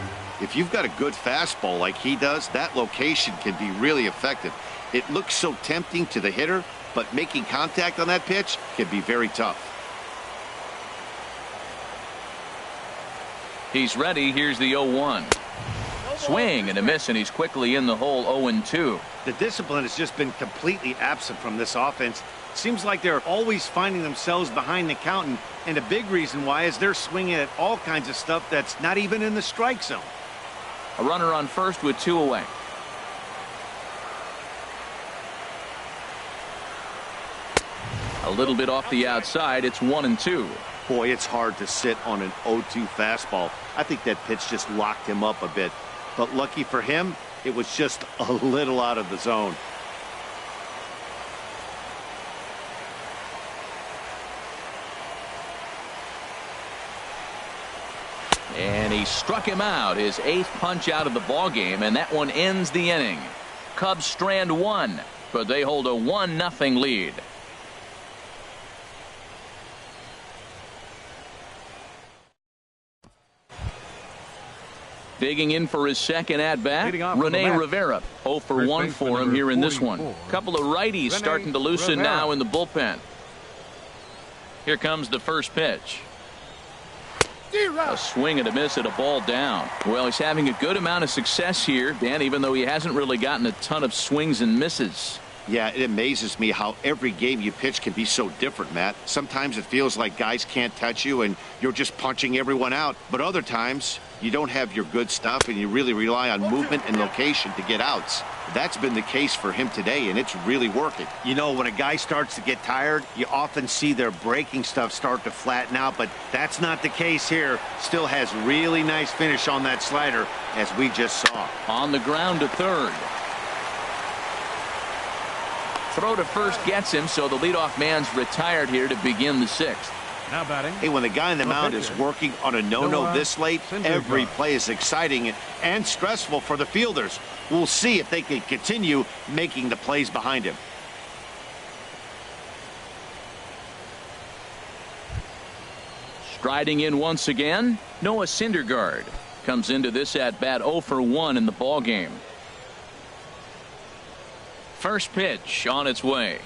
If you've got a good fastball like he does, that location can be really effective. It looks so tempting to the hitter, but making contact on that pitch can be very tough. He's ready. Here's the 0-1. Swing and a miss, and he's quickly in the hole. 0-2. The discipline has just been completely absent from this offense. Seems like they're always finding themselves behind the count, and a big reason why is they're swinging at all kinds of stuff that's not even in the strike zone. A runner on first with 2 away. A little bit off the outside. It's 1-2. Boy, it's hard to sit on an 0-2 fastball. I think that pitch just locked him up a bit. But lucky for him, it was just a little out of the zone. And he struck him out, his 8th punch out of the ball game, and that one ends the inning. Cubs strand 1, but they hold a 1-0 lead. Digging in for his second at-bat, Rene Rivera. 0 for 1 for him here in this one. Couple of righties starting to loosen now in the bullpen. Here comes the first pitch. A swing and a miss at a ball down. Well, he's having a good amount of success here, Dan, even though he hasn't really gotten a ton of swings and misses. Yeah, it amazes me how every game you pitch can be so different, Matt. Sometimes it feels like guys can't touch you and you're just punching everyone out. But other times, you don't have your good stuff and you really rely on movement and location to get outs. That's been the case for him today, and it's really working. You know, when a guy starts to get tired, you often see their breaking stuff start to flatten out, but that's not the case here. Still has really nice finish on that slider, as we just saw. On the ground to third. Throw to first gets him, so the leadoff man's retired here to begin the 6th. Now batting. Hey, when the guy on the mound is working on a no-no this late, every play is exciting and stressful for the fielders. We'll see if they can continue making the plays behind him. Striding in once again, Noah Syndergaard comes into this at-bat 0 for 1 in the ball game. First pitch on its way.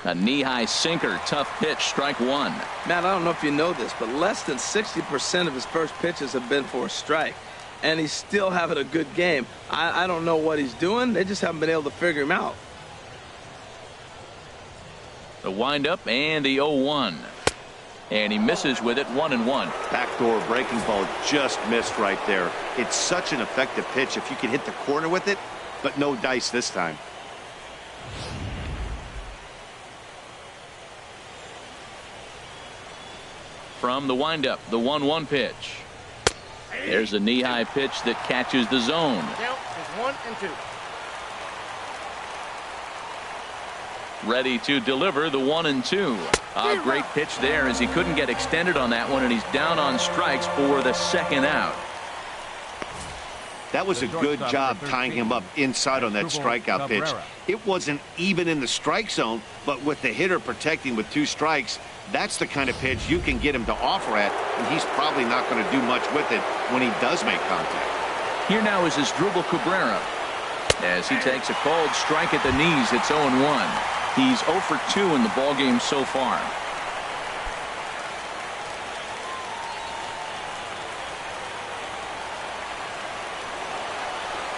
A knee-high sinker, tough pitch, strike one. Matt, I don't know if you know this, but less than 60% of his first pitches have been for a strike. And he's still having a good game. I don't know what he's doing. They just haven't been able to figure him out. The windup and the 0-1. And he misses with it, 1-1. Backdoor breaking ball just missed right there. It's such an effective pitch if you can hit the corner with it, but no dice this time. From the windup, the 1-1 pitch. There's a knee-high pitch that catches the zone. Count is 1-2. Ready to deliver the 1-2. A great pitch there as he couldn't get extended on that one, and he's down on strikes for the second out. That was a good job tying him up inside on that strikeout pitch. It wasn't even in the strike zone, but with the hitter protecting with 2 strikes, that's the kind of pitch you can get him to offer at, and he's probably not going to do much with it when he does make contact. Here now is Asdrubal Cabrera. As he takes a cold strike at the knees, it's 0-1. He's 0 for 2 in the ballgame so far.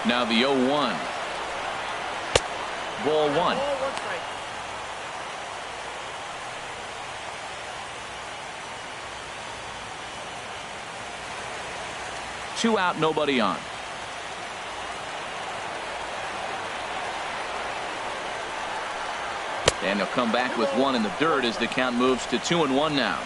Now the 0-1. Ball 1. 2 out, nobody on. And he'll come back with 1 in the dirt as the count moves to 2-1 now.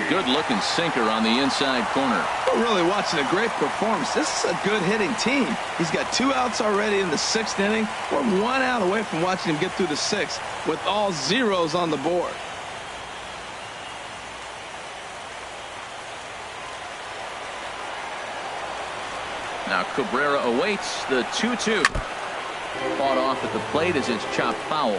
Good looking sinker on the inside corner. We're really watching a great performance. This is a good hitting team. He's got 2 outs already in the 6th inning. We're 1 out away from watching him get through the 6th with all zeros on the board. Now Cabrera awaits the 2-2. Fought off at the plate as it's chopped foul.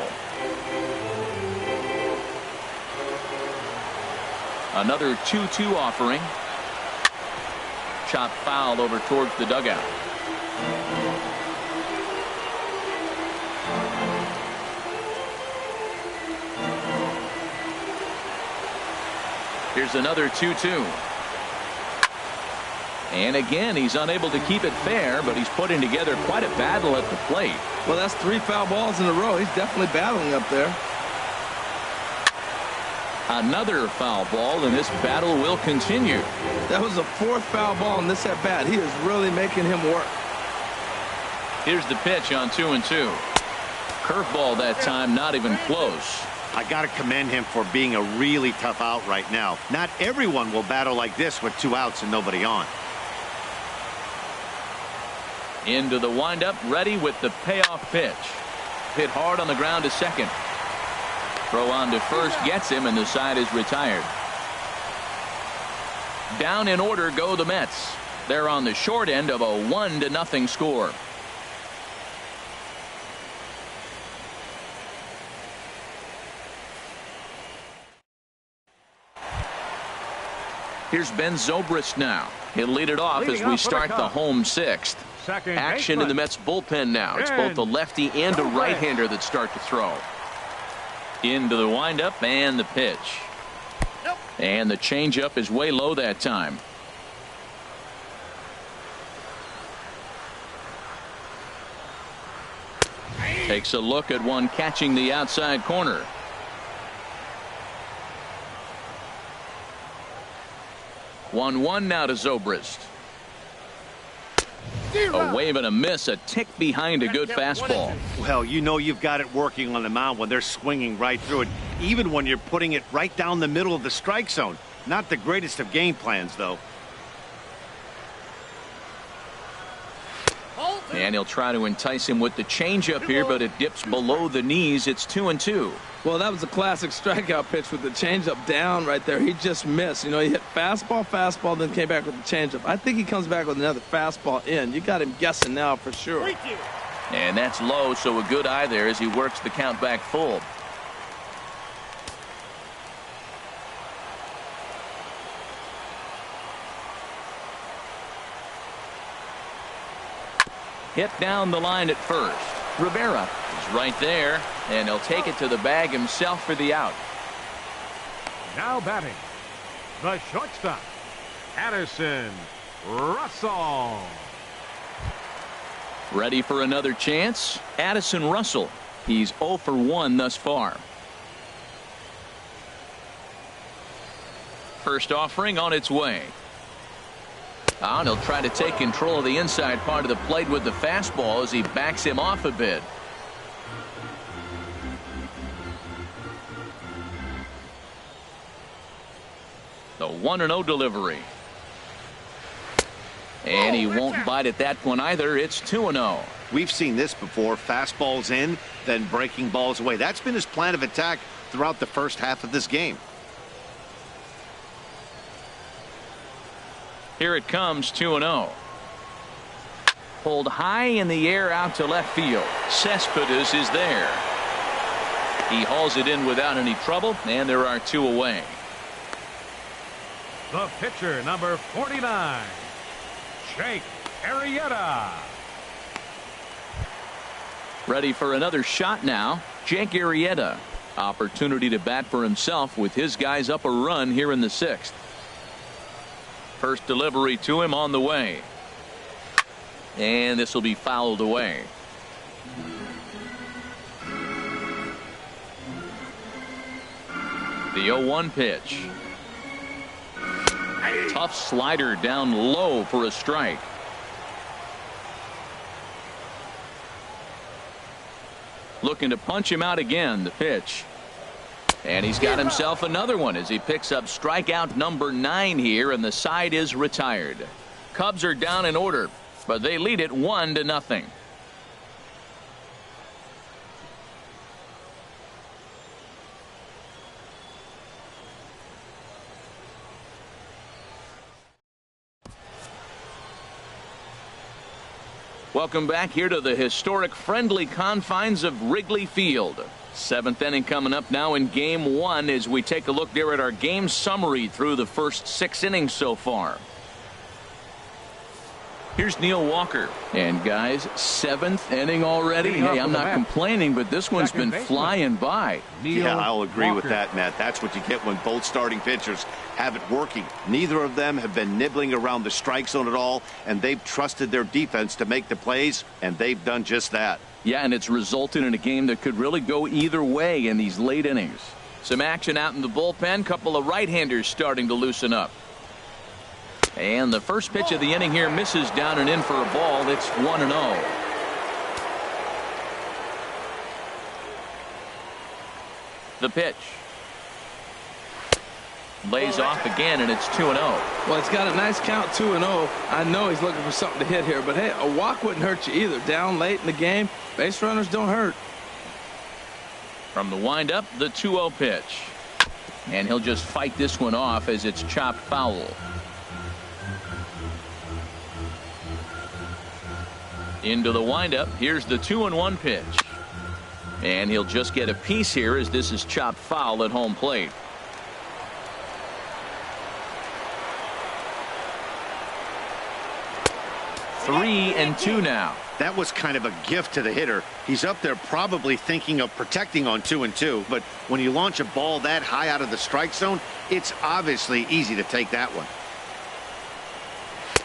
Another 2-2 offering. Chopped foul over towards the dugout. Here's another 2-2. And again, he's unable to keep it fair, but he's putting together quite a battle at the plate. Well, that's 3 foul balls in a row. He's definitely battling up there. Another foul ball, and this battle will continue. That was the 4th foul ball in this at bat. He is really making him work. Here's the pitch on 2-2. Curveball that time, not even close. I got to commend him for being a really tough out right now. Not everyone will battle like this with 2 outs and nobody on. Into the windup, ready with the payoff pitch. Hit hard on the ground to second. Throw on to first gets him, and the side is retired. Down in order go the Mets. They're on the short end of a 1-0 score. Here's Ben Zobrist now. He'll lead it off as we start the home 6th. Action in the Mets bullpen now. It's both the lefty and a right-hander that start to throw. Into the windup and the pitch. And the changeup is way low that time. Takes a look at one catching the outside corner. One now to Zobrist. A wave and a miss, a tick behind a good fastball. Well, you know you've got it working on the mound when they're swinging right through it, even when you're putting it right down the middle of the strike zone. Not the greatest of game plans, though. And he'll try to entice him with the changeup here, but it dips below the knees. It's 2-2. Well, that was a classic strikeout pitch with the changeup down right there. He just missed. You know, he hit fastball, then came back with the changeup. I think he comes back with another fastball in. You got him guessing now for sure. And that's low, so a good eye there as he works the count back full. Hit down the line at first. Rivera is right there, and he'll take it to the bag himself for the out. Now batting, the shortstop, Addison Russell. Ready for another chance? Addison Russell. He's 0 for 1 thus far. First offering on its way. And he'll try to take control of the inside part of the plate with the fastball as he backs him off a bit. The 1-0 delivery. And he won't bite at that one either. It's 2-0. We've seen this before. Fastballs in, then breaking balls away. That's been his plan of attack throughout the first half of this game. Here it comes, 2-0. Pulled high in the air out to left field. Cespedes is there. He hauls it in without any trouble, and there are 2 away. The pitcher, number 49, Jake Arrieta. Ready for another shot now. Jake Arrieta. Opportunity to bat for himself with his guys up a run here in the 6th. First delivery to him on the way. And this will be fouled away. The 0-1 pitch. Tough slider down low for a strike. Looking to punch him out again. The pitch. And he's got himself another one as he picks up strikeout number 9 here, and the side is retired. Cubs are down in order, but they lead it 1-0. Welcome back here to the historic friendly confines of Wrigley Field. 7th inning coming up now in game 1 as we take a look there at our game summary through the first 6 innings so far. Here's Neil Walker. And guys, 7th inning already. Hey, I'm not complaining, but this one's been flying by. Yeah, I'll agree with that, Matt. That's what you get when both starting pitchers have it working. Neither of them have been nibbling around the strike zone at all, and they've trusted their defense to make the plays, and they've done just that. Yeah, and it's resulted in a game that could really go either way in these late innings. Some action out in the bullpen. Couple of right-handers starting to loosen up. And the first pitch of the inning here misses down and in for a ball. It's 1-0. The pitch. Lays off again, and it's 2-0. Well, it's got a nice count, 2-0. I know he's looking for something to hit here, but hey, a walk wouldn't hurt you either. Down late in the game, base runners don't hurt. From the windup, the 2-0 pitch. And he'll just fight this one off as it's chopped foul. Into the windup. Here's the 2-1 pitch. And he'll just get a piece here as this is chopped foul at home plate. Three and 2 now. That was kind of a gift to the hitter. He's up there probably thinking of protecting on 2-2, but when you launch a ball that high out of the strike zone, it's obviously easy to take that one.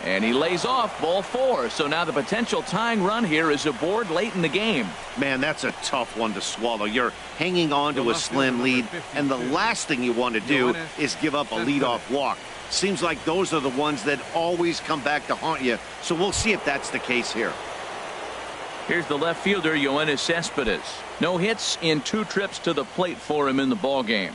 And he lays off ball 4. So now the potential tying run here is aboard late in the game. Man, that's a tough one to swallow. You're hanging on to a slim lead, and the last thing you want to do is give up a leadoff walk. Seems like those are the ones that always come back to haunt you. So we'll see if that's the case here. Here's the left fielder, Yoenis Cespedes. No hits in 2 trips to the plate for him in the ball game.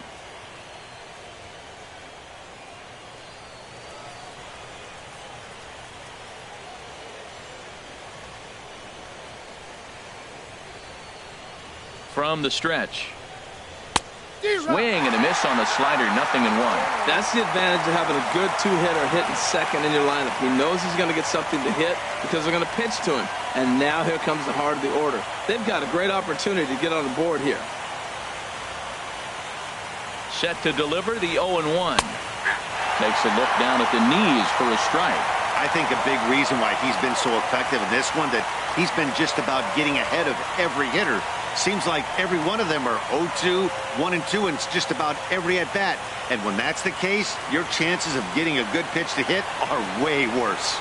From the stretch. Swing and a miss on the slider, 0-1. That's the advantage of having a good 2-hitter hitting second in your lineup. He knows he's going to get something to hit because they're going to pitch to him. And now here comes the heart of the order. They've got a great opportunity to get on the board here. Set to deliver the 0-1. Takes a look down at the knees for a strike. I think a big reason why he's been so effective in this one, that he's been just about getting ahead of every hitter. Seems like every one of them are 0-2, 1-2, and it's just about every at-bat. And when that's the case, your chances of getting a good pitch to hit are way worse.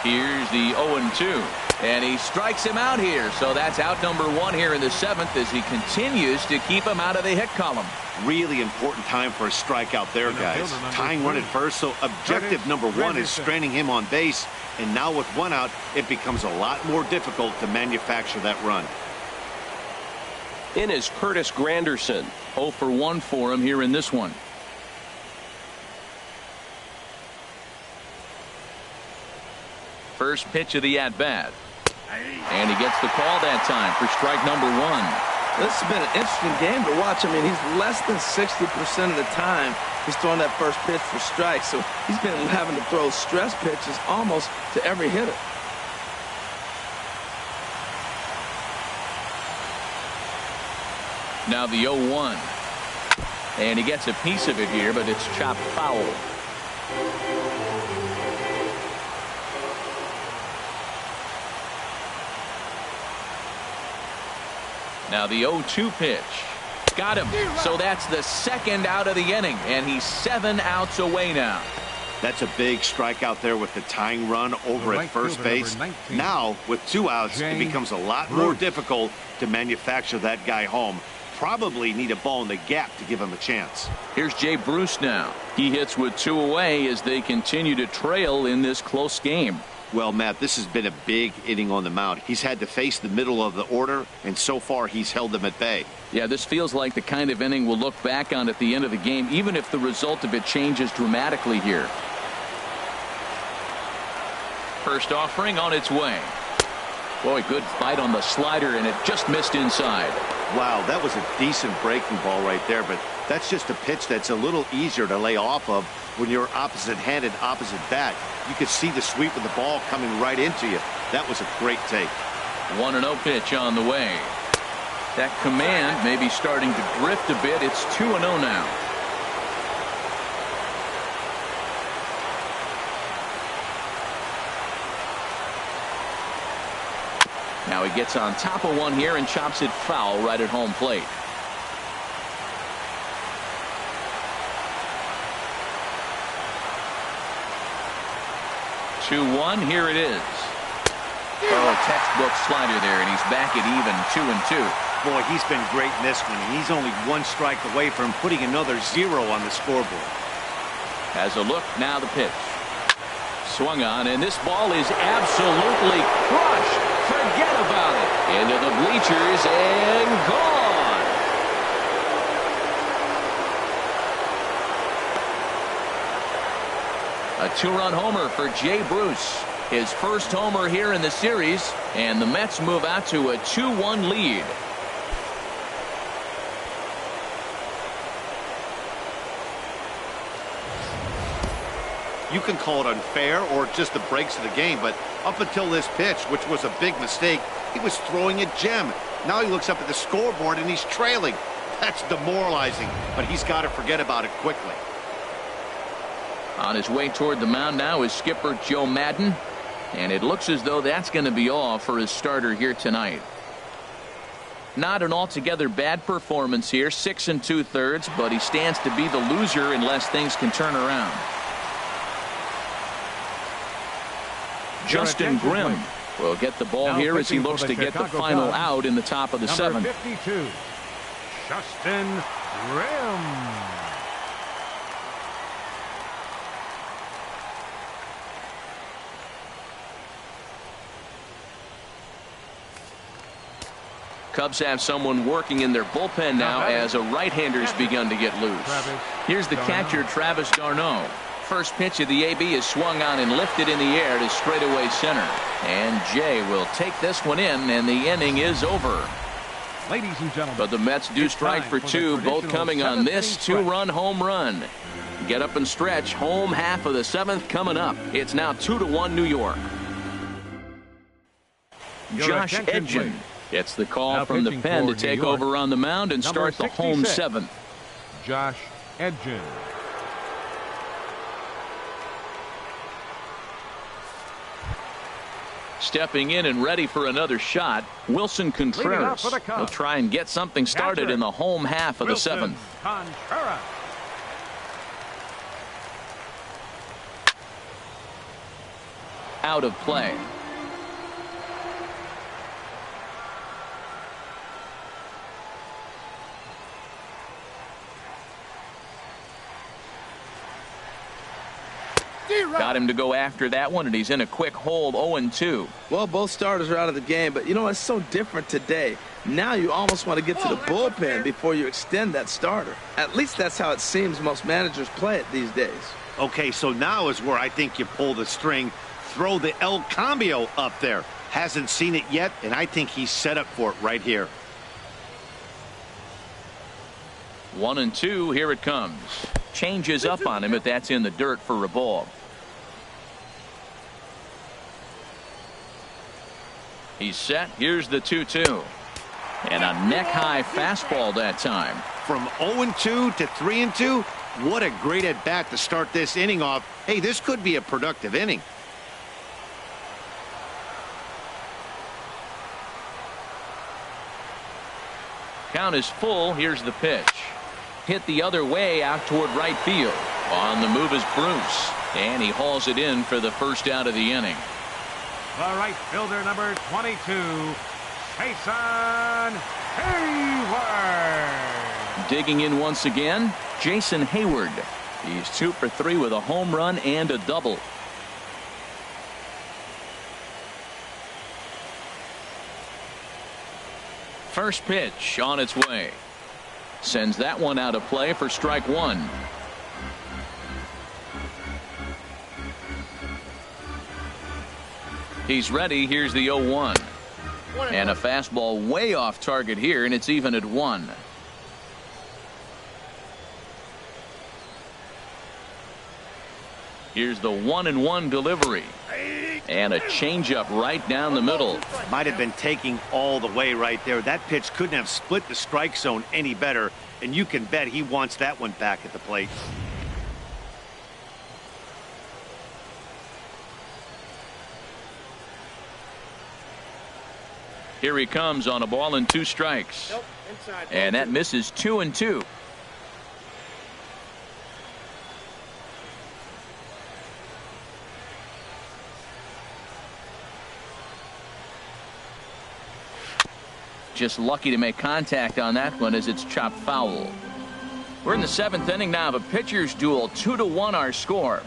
Here's the 0-2. And he strikes him out here. So that's out number 1 here in the 7th as he continues to keep him out of the hit column. Really important time for a strikeout there, guys. Tying run at first, so objective number 1 is stranding him on base. And now with 1 out, it becomes a lot more difficult to manufacture that run. In is Curtis Granderson. 0 for 1 for him here in this one. First pitch of the at-bat. And he gets the call that time for strike number 1. This has been an interesting game to watch. I mean, he's less than 60% of the time he's throwing that first pitch for strikes. So he's been having to throw stress pitches almost to every hitter. Now the 0-1. And he gets a piece of it here, but it's chopped foul. Now the 0-2 pitch. Got him. So that's the 2nd out of the inning, and he's 7 outs away now. That's a big strikeout there with the tying run over at first base. Now, with 2 outs, it becomes a lot more difficult to manufacture that guy home. Probably need a ball in the gap to give him a chance. Here's Jay Bruce now. He hits with 2 away as they continue to trail in this close game. Well, Matt, this has been a big inning on the mound. He's had to face the middle of the order, and so far he's held them at bay. Yeah, this feels like the kind of inning we'll look back on at the end of the game, even if the result of it changes dramatically here. First offering on its way. Boy, good fight on the slider, and it just missed inside. Wow, that was a decent breaking ball right there, but that's just a pitch that's a little easier to lay off of when you're opposite-handed, opposite bat. You could see the sweep of the ball coming right into you. That was a great take. 1-0 pitch on the way. That command may be starting to drift a bit. It's 2-0 now. Now he gets on top of one here and chops it foul right at home plate. Two-1. Here it is. Oh, textbook slider there, and he's back at even 2-2. Boy, he's been great in this one, and he's only 1 strike away from putting another 0 on the scoreboard. Has a look, now the pitch. Swung on, and this ball is absolutely crushed. Forget about it. Into the bleachers and gone. A 2-run homer for Jay Bruce. His first homer here in the series, and the Mets move out to a 2-1 lead. You can call it unfair or just the breaks of the game, but up until this pitch, which was a big mistake, he was throwing a gem. Now he looks up at the scoreboard and he's trailing. That's demoralizing, but he's got to forget about it quickly. On his way toward the mound now is skipper Joe Madden, and it looks as though that's going to be all for his starter here tonight. Not an altogether bad performance here, 6 2/3, but he stands to be the loser unless things can turn around. Justin Grimm will get the ball here as he looks to get the final out in the top of the 7th. 52, Justin Grimm. Cubs have someone working in their bullpen now as a right-hander's begun to get loose. Here's the catcher, Travis d'Arnaud. First pitch of the AB is swung on and lifted in the air to straightaway center. And Jay will take this one in, and the inning is over. Ladies and gentlemen, but the Mets do strike for 2, both coming on this 2-run home run. Get up and stretch. Home half of the 7th coming up. It's now 2-1 New York. Josh Edgen gets the call now from the pen to take over on the mound and start the home 7th. Josh Edgen. stepping in and ready for another shot, Wilson Contreras. He'll try and get something started in the home half of the seventh. Contreras. Out of play. Got him to go after that one, and he's in a quick hold. 0-2. Well, both starters are out of the game, but you know, it's so different today. Now you almost want to get to the bullpen before you extend that starter. At least that's how it seems most managers play it these days. Okay, so now is where I think you pull the string. Throw the El Cambio up there. Hasn't seen it yet, and I think he's set up for it right here. 1-2. Here it comes. Changes up on him, but that's in the dirt for a ball. He's set. Here's the 2-2. And a neck-high fastball that time. From 0-2 to 3-2, what a great at-bat to start this inning off. Hey, this could be a productive inning. Count is full. Here's the pitch. Hit the other way out toward right field. On the move is Bruce, and he hauls it in for the first out of the inning. The right fielder, number 22, Jason Hayward. Digging in once again, Jason Hayward. He's 2 for 3 with a home run and a double. First pitch on its way. Sends that one out of play for strike one. He's ready. Here's the 0-1. And a fastball way off target here, and it's even at 1. Here's the 1-1 delivery. And a changeup right down the middle. Might have been taking all the way right there. That pitch couldn't have split the strike zone any better, and you can bet he wants that one back at the plate. Here he comes on a ball and 2 strikes. Nope, inside. And that misses 2-2. Just lucky to make contact on that one as it's chopped foul. We're in the 7th inning now of a pitcher's duel. 2-1 our score.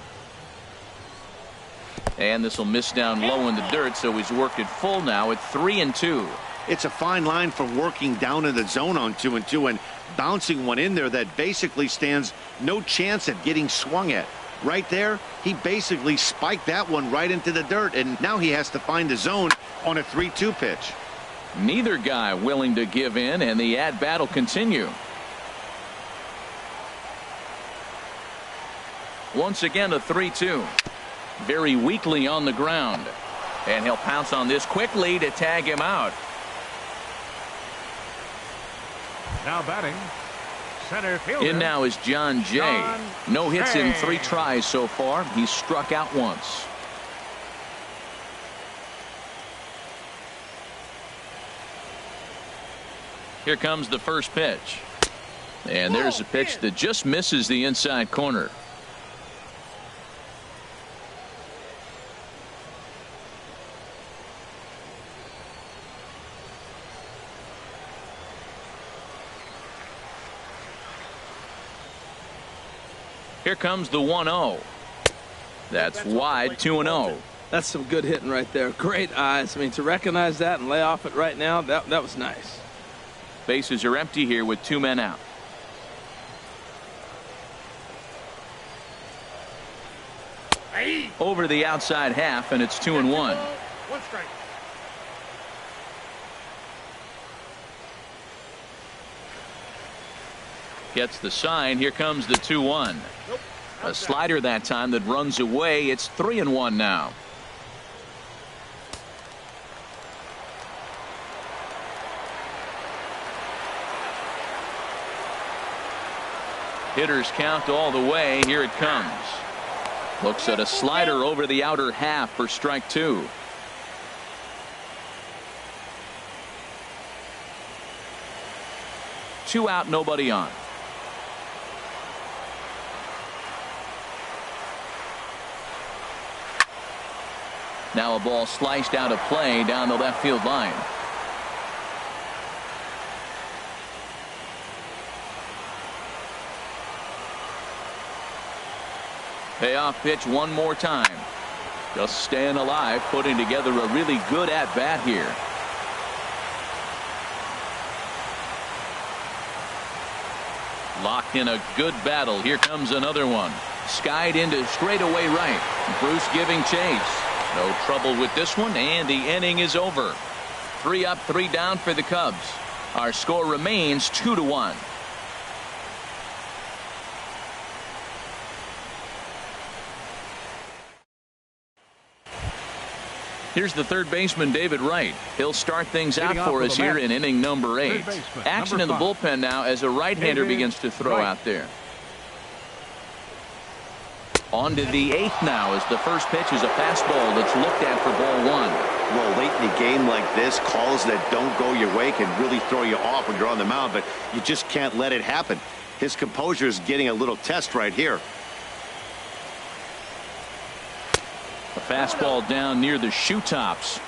And this will miss down low in the dirt, so he's worked it full now at 3-2. It's a fine line from working down in the zone on 2-2 and bouncing one in there that basically stands no chance at getting swung at. Right there, he basically spiked that one right into the dirt, and now he has to find the zone on a 3-2 pitch. Neither guy willing to give in, and the at-bat will continue. Once again, a 3-2. Very weakly on the ground. And he'll pounce on this quickly to tag him out. Now batting, center fielder. In now is John Jay. No hits in 3 tries so far. He's struck out once. Here comes the first pitch. And there's a pitch that just misses the inside corner. Here comes the 1-0. That's wide. 2-0. That's some good hitting right there. Great eyes. I mean, to recognize that and lay off it right now, that was nice. Bases are empty here with 2 men out. Over the outside half, and it's 2-1. 1 strike. Gets the sign. Here comes the 2-1. Nope. A slider that time that runs away. It's 3-1 now. Hitters count all the way. Here it comes. Looks at a slider over the outer half for strike 2. 2 out, nobody on. Now a ball sliced out of play down the left field line. Payoff pitch one more time. Just staying alive, putting together a really good at-bat here. Locked in a good battle. Here comes another one. Skied into straightaway right. Bruce giving chase. No trouble with this one, and the inning is over. 3 up, 3 down for the Cubs. Our score remains 2-1. Here's the third baseman, David Wright. He'll start things out for us here in inning number 8. Action in the bullpen now as a right-hander begins to throw out there. On to the 8th now as the first pitch is a fastball that's looked at for ball 1. Well, late in a game like this, calls that don't go your way can really throw you off when you're on the mound, but you just can't let it happen. His composure is getting a little test right here. A fastball down near the shoe tops.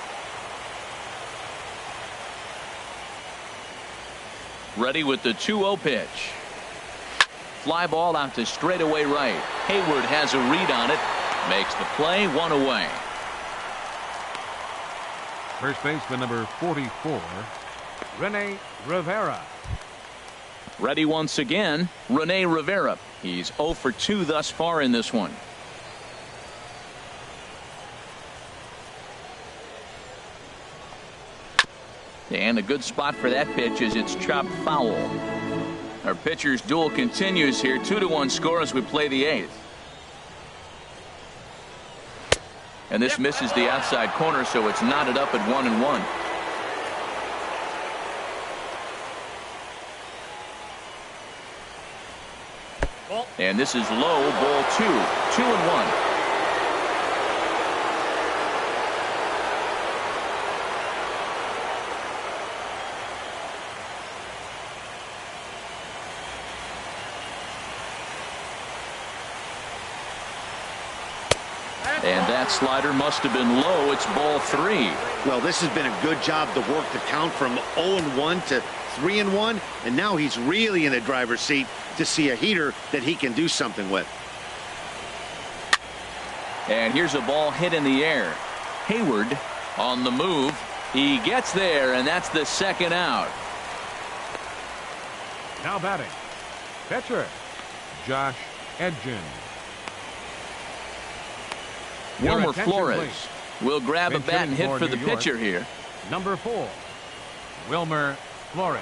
Ready with the 2-0 pitch. Fly ball out to straightaway right. Hayward has a read on it. Makes the play, 1 away. First baseman number 44, Rene Rivera. Ready once again, Rene Rivera. He's 0 for 2 thus far in this one. And a good spot for that pitch as it's chopped foul. Our pitcher's duel continues here. 2-1 score as we play the 8th. And this misses the outside corner, so it's knotted up at 1-1. And this is low, ball 2. 2-1. And that slider must have been low. It's ball 3. Well, this has been a good job to work the count from 0-1 to 3-1, and now he's really in the driver's seat to see a heater that he can do something with. And here's a ball hit in the air. Hayward on the move. He gets there, and that's the 2nd out. Now batting, pitcher Josh Edgin. Wilmer Flores will grab a bat and hit for the pitcher here. Number 4, Wilmer Flores.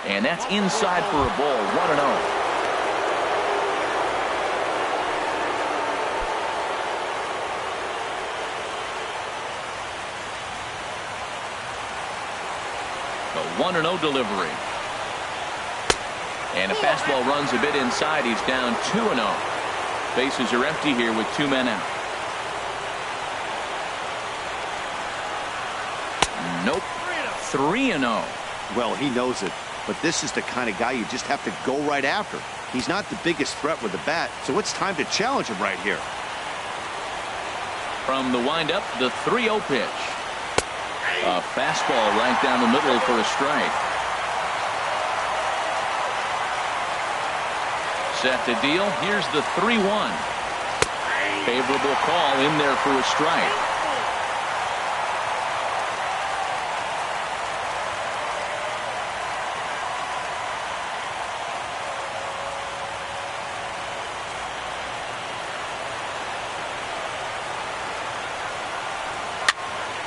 And that's inside for a ball. 1-0. A 1-0 delivery. And a fastball runs a bit inside. He's down 2-0. Bases are empty here with 2 men out. Nope. 3-0. Well, he knows it, but this is the kind of guy you just have to go right after. He's not the biggest threat with the bat, so it's time to challenge him right here. From the windup, the 3-0 pitch. A fastball right down the middle for a strike. Set to deal. Here's the 3-1. Favorable call in there for a strike.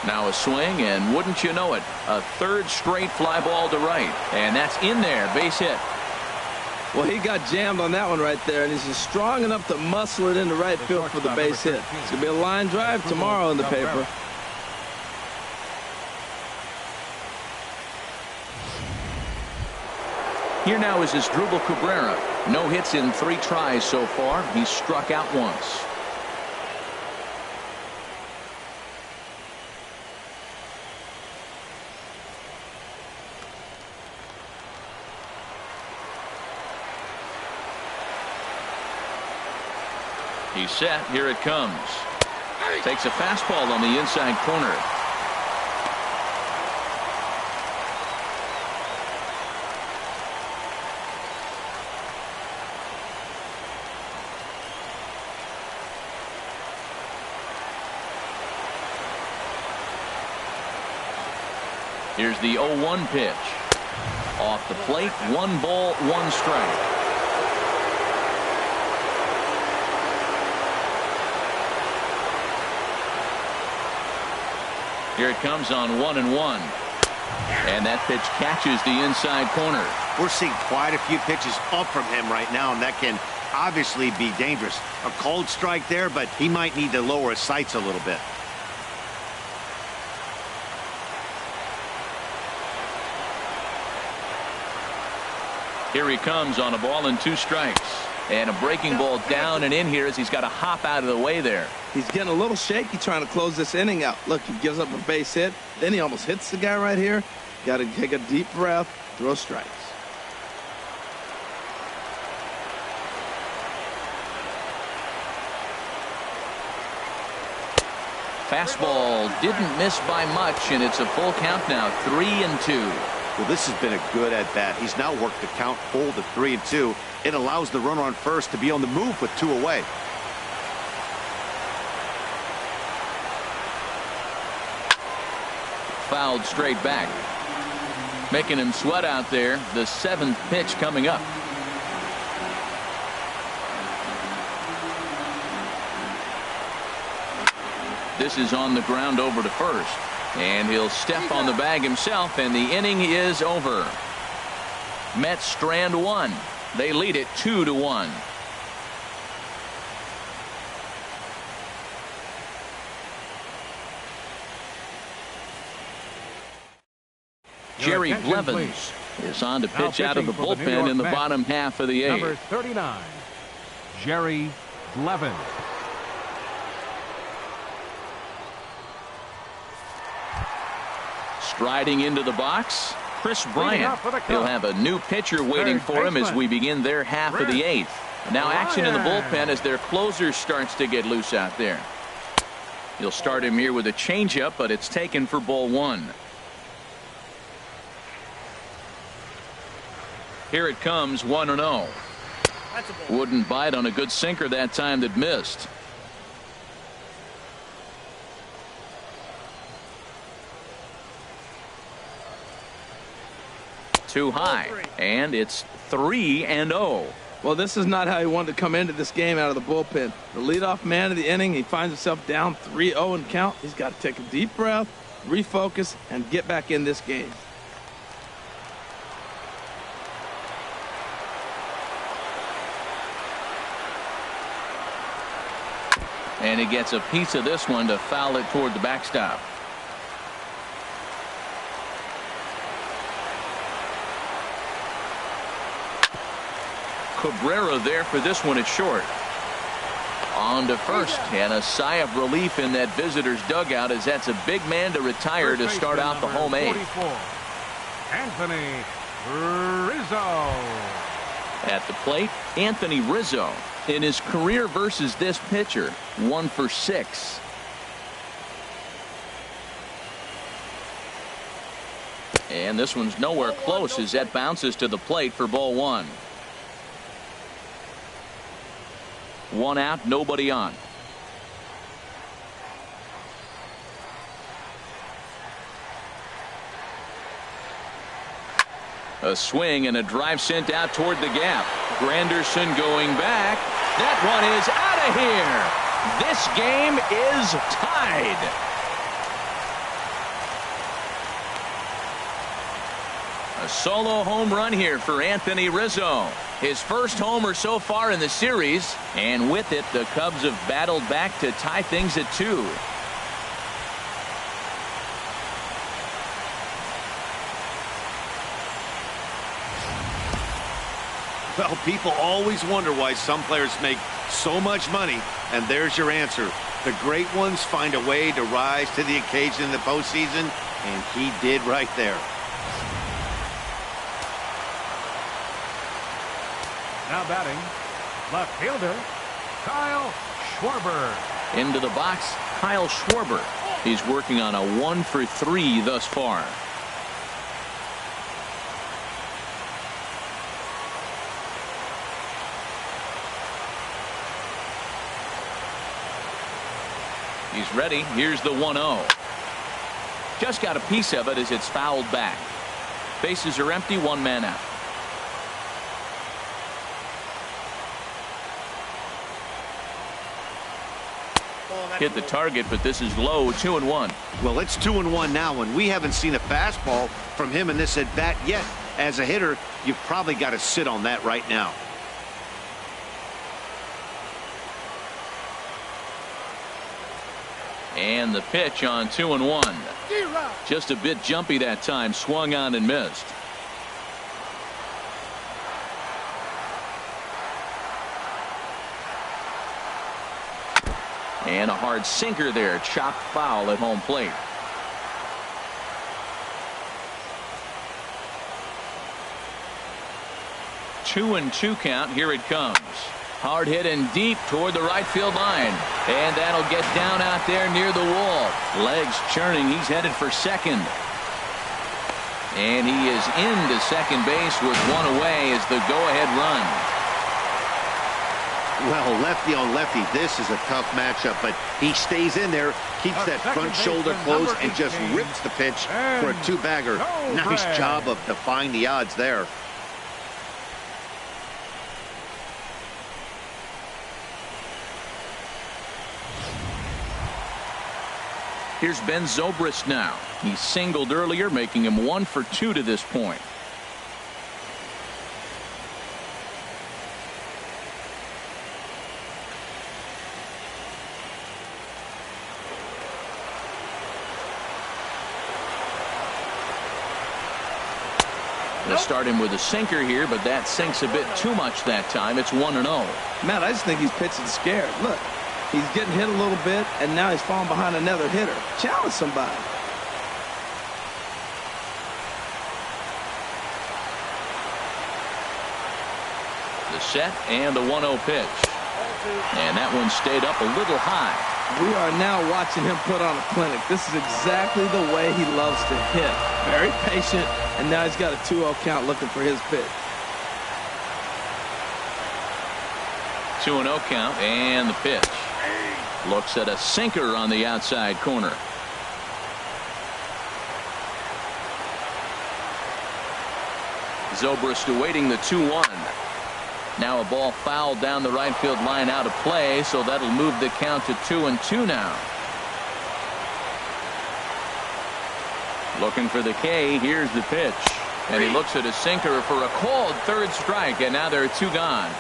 Now a swing, and wouldn't you know it, a 3rd straight fly ball to right. And that's in there, base hit. Well, he got jammed on that one right there, and he's just strong enough to muscle it into right field for the base hit. It's going to be a line drive tomorrow in the paper. Here now is Asdrubal Cabrera. No hits in 3 tries so far. He's struck out once. He's set. Here it comes. Takes a fastball on the inside corner. Here's the 0-1 pitch. Off the plate, 1 ball, 1 strike. Here it comes on 1-1. And that pitch catches the inside corner. We're seeing quite a few pitches up from him right now, and that can obviously be dangerous. A cold strike there, but he might need to lower his sights a little bit. Here he comes on a ball and 2 strikes. And a breaking ball down and in here as he's got to hop out of the way there. He's getting a little shaky trying to close this inning out. Look, he gives up a base hit. Then he almost hits the guy right here. Got to take a deep breath, throw strikes. Fastball didn't miss by much, and it's a full count now, 3-2. Well, this has been a good at bat. He's now worked the count full to 3-2. It allows the runner on first to be on the move with 2 away. Fouled straight back. Making him sweat out there. The 7th pitch coming up. This is on the ground over to first. And he'll step on the bag himself, and the inning is over. Mets strand 1. They lead it 2-1. Jerry Blevins is on to pitch out of the bullpen in the bottom half of the 8th. Number 39, Jerry Blevins. Striding into the box, Chris Bryant. He'll have a new pitcher waiting for him as we begin their half of the 8th. Now action in the bullpen as their closer starts to get loose out there. He'll start him here with a changeup, but it's taken for ball 1. Here it comes, 1-0. Wouldn't bite on a good sinker that time that missed. Too high, and it's 3-0. Well, this is not how he wanted to come into this game out of the bullpen. The leadoff man of the inning, he finds himself down 3-0 in count. He's got to take a deep breath, refocus, and get back in this game. And he gets a piece of this one to foul it toward the backstop. Cabrera there for this one at short. On to first, and a sigh of relief in that visitor's dugout as that's a big man to retire to start out the home 8th. Anthony Rizzo. At the plate, Anthony Rizzo. In his career versus this pitcher, 1 for 6. And this one's nowhere close as that bounces to the plate for ball 1. 1 out, nobody on. A swing and a drive sent out toward the gap. Granderson going back. That one is out of here. This game is tied. A solo home run here for Anthony Rizzo. His first homer so far in the series, and with it the Cubs have battled back to tie things at 2. Well, people always wonder why some players make so much money, and there's your answer. The great ones find a way to rise to the occasion in the postseason, and he did right there. Now batting, left fielder, Kyle Schwarber. Into the box, Kyle Schwarber. He's working on a 1-for-3 thus far. He's ready. Here's the 1-0. Just got a piece of it as it's fouled back. Bases are empty, one man out. Hit the target, but this is low. 2-1. Well, it's 2-1 now, and we haven't seen a fastball from him in this at bat yet. As a hitter, you've probably got to sit on that right now. And the pitch on 2-1. Just a bit jumpy that time. Swung on and missed. And a hard sinker there. Chopped foul at home plate. Two and two count. Here it comes. Hard hit and deep toward the right field line. And that'll get down out there near the wall. Legs churning. He's headed for second. And he is into second base with one away as the go-ahead run. Well, lefty on lefty, this is a tough matchup, but he stays in there, keeps that front shoulder closed, and just rips the pitch for a two-bagger. Nice job of defying the odds there. Here's Ben Zobrist now. He singled earlier, making him 1 for 2 to this point. They'll start him with a sinker here, but that sinks a bit too much that time. It's 1-0. Matt, I just think he's pitching scared. Look, he's getting hit a little bit, and now he's falling behind another hitter. Challenge somebody. The set and the 1-0 pitch. And that one stayed up a little high. We are now watching him put on a clinic. This is exactly the way he loves to hit. Very patient, and now he's got a 2-0 count looking for his pitch. 2-0 count and the pitch. Looks at a sinker on the outside corner. Zobrist awaiting the 2-1. Now a ball fouled down the right field line out of play, so that'll move the count to 2-2 now. Looking for the K. Here's the pitch. And he looks at a sinker for a called third strike, and now there are 2 gone.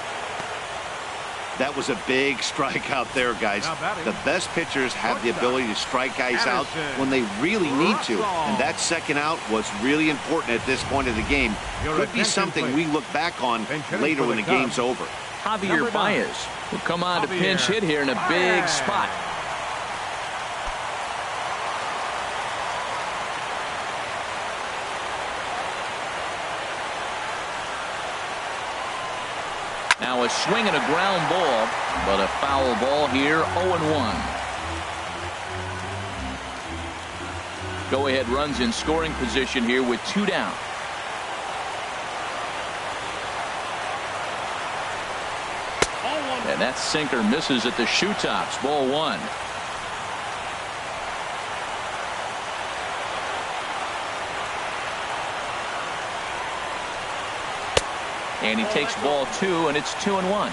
That was a big strike out there, guys. The best pitchers have the ability to strike guys out when they really need to. And that second out was really important at this point of the game. Could be something we look back on later when the game's over. Javier Baez will come on to pinch hit here in a big spot. Now a swing and a ground ball, but a foul ball here, 0-1. Go-ahead runs in scoring position here with 2 down. And that sinker misses at the shoe tops. Ball 1. And he takes ball 2, and it's 2-1.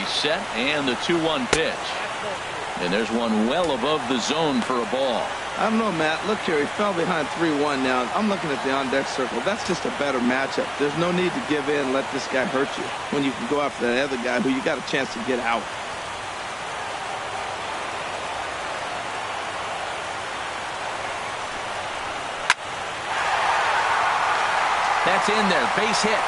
He's set, and the 2-1 pitch. And there's one well above the zone for a ball. I don't know, Matt. Look here. He fell behind 3-1 now. I'm looking at the on-deck circle. That's just a better matchup. There's no need to give in and let this guy hurt you when you can go after that other guy who you got a chance to get out. That's in there. Base hit.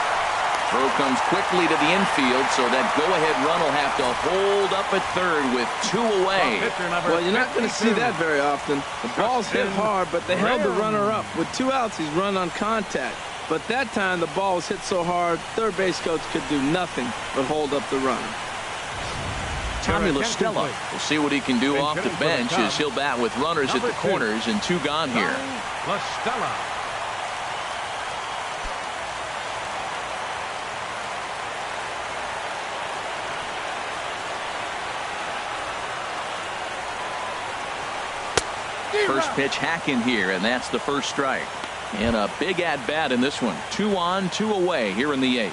Throw comes quickly to the infield, so that go-ahead run will have to hold up at third with 2 away. Well, you're not going to see that very often. The ball's hit hard, but they held the runner up. With 2 outs, he's run on contact. But that time, the ball was hit so hard, third base coach could do nothing but hold up the runner. Tommy La Stella will see what he can do off the bench as he'll bat with runners at the corners and 2 gone here. La Stella. First pitch hacking here, and that's the first strike. And a big at-bat in this one. 2 on, 2 away here in the 8th.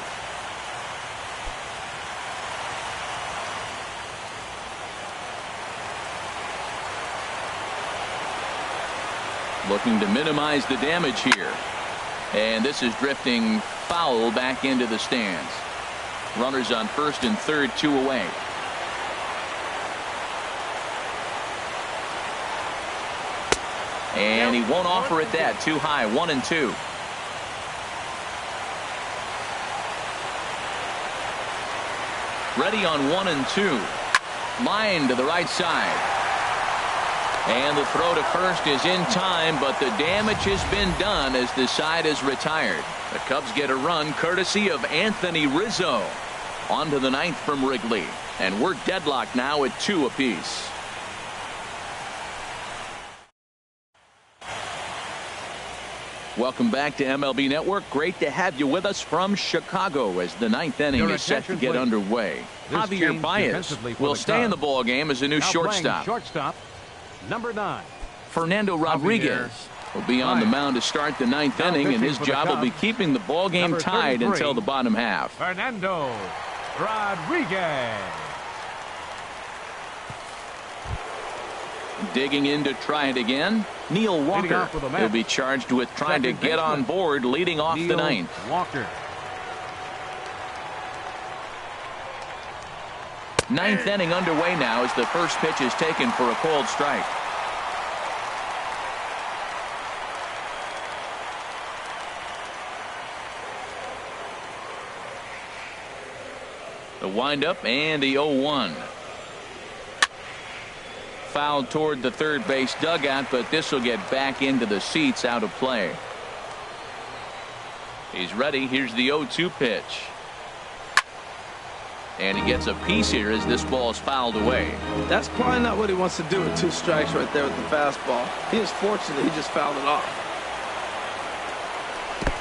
Looking to minimize the damage here. And this is drifting foul back into the stands. Runners on first and third, 2 away. And he won't offer it that. Too high. 1-2. Ready on 1-2. Line to the right side. And the throw to first is in time, but the damage has been done as the side is retired. The Cubs get a run courtesy of Anthony Rizzo. On to the 9th from Wrigley. And we're deadlocked now at 2 apiece. Welcome back to MLB Network. Great to have you with us from Chicago as the 9th inning is set to get underway. Javier Baez will stay in the ball game as a new shortstop. Number 9. Fernando Rodriguez will be on the mound to start the 9th inning, and his job will be keeping the ball game tied until the bottom half. Fernando Rodriguez. Digging in to try it again. Neil Walker will be charged with trying to get on board, leading off the 9th. Walker. 9th inning underway now as the first pitch is taken for a called strike. The windup and the 0-1. Fouled toward the third base dugout, but this will get back into the seats, out of play. He's ready. Here's the 0-2 pitch. And he gets a piece here as this ball is fouled away. That's probably not what he wants to do with 2 strikes right there with the fastball. He is fortunate he just fouled it off.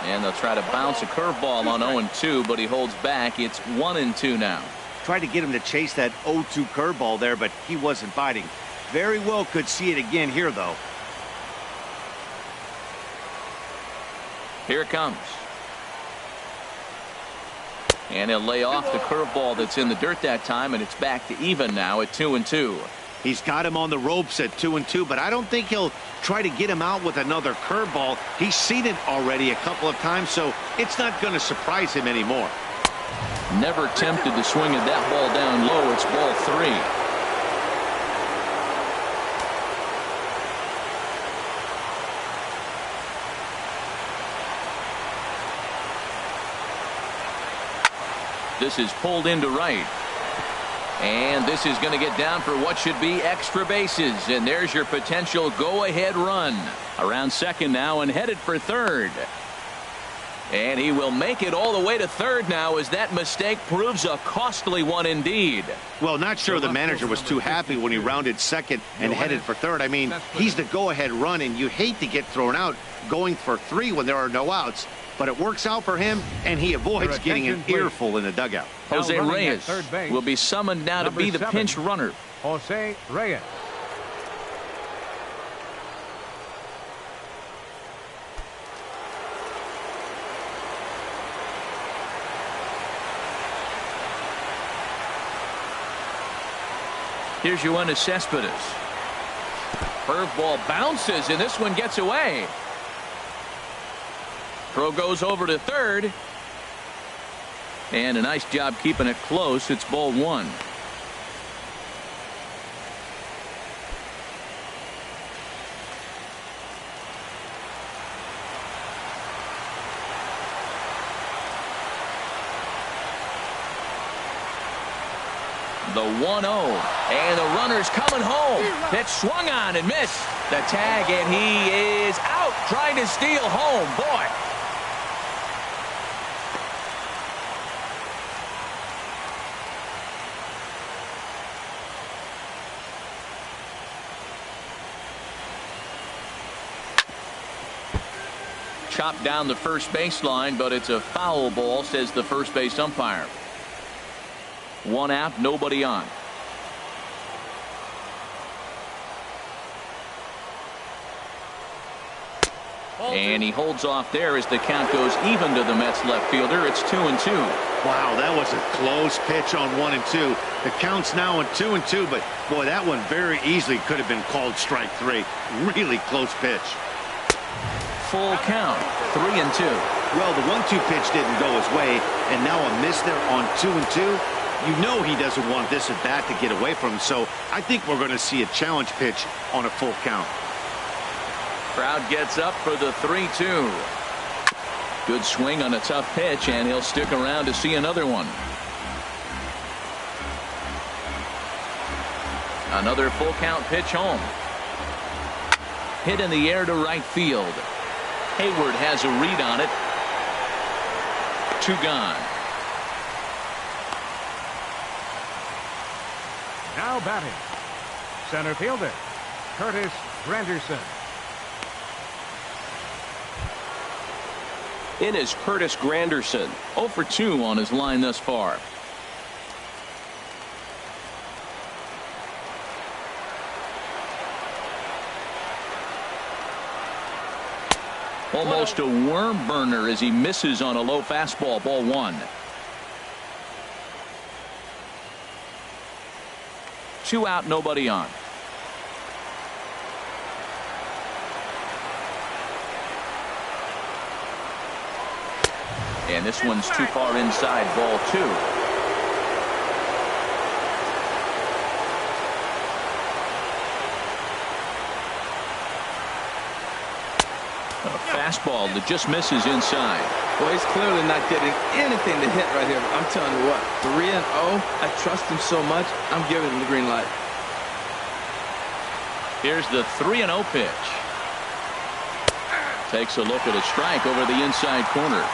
And they'll try to bounce a curveball on 0-2, but he holds back. It's 1-2 now. Tried to get him to chase that 0-2 curveball there, but he wasn't biting. Very well could see it again here, though. Here it comes. And he'll lay off the curveball that's in the dirt that time, and it's back to even now at 2-2. He's got him on the ropes at 2-2, but I don't think he'll try to get him out with another curveball. He's seen it already a couple of times, so it's not going to surprise him anymore. Never tempted to swing at that ball down low. It's ball 3. This is pulled into right. And this is going to get down for what should be extra bases. And there's your potential go-ahead run. Around second now and headed for third. And he will make it all the way to third now as that mistake proves a costly one indeed. Well, not sure the manager was too happy when he rounded second and headed for third. I mean, he's the go-ahead run, and you hate to get thrown out going for 3 when there are no outs. But it works out for him, and he avoids getting an earful in the dugout. Jose Reyes will be summoned now to be the pinch runner. Jose Reyes. Here's Yoenis Cespedes. Curveball bounces, and this one gets away. Throw goes over to third. And a nice job keeping it close. It's ball one. The 1-0, and the runner's coming home. Pitch swung on and missed. The tag, and he is out trying to steal home. Boy. Chopped down the first baseline, but it's a foul ball, says the first base umpire. One out, nobody on. And he holds off there as the count goes even to the Mets left fielder. It's 2-2. Wow, that was a close pitch on 1 and 2. The count's now on 2 and 2, but boy, that one very easily could have been called strike 3. Really close pitch. Full count, 3-2. Well, the 1-2 pitch didn't go his way, and now a miss there on 2 and 2. You know he doesn't want this at bat to get away from him, so I think we're going to see a challenge pitch on a full count. Crowd gets up for the 3-2. Good swing on a tough pitch, and he'll stick around to see another one. Another full count pitch home. Hit in the air to right field. Hayward has a read on it. 2 gone. Now batting, center fielder Curtis Granderson. In is Curtis Granderson. 0 for 2 on his line thus far. Almost a worm burner as he misses on a low fastball. Ball 1. 2 out, nobody on. And this one's too far inside. Ball 2. A fastball that just misses inside. Well, he's clearly not getting anything to hit right here. I'm telling you what, 3-0. I trust him so much. I'm giving him the green light. Here's the 3-0 pitch. Takes a look at a strike over the inside corner.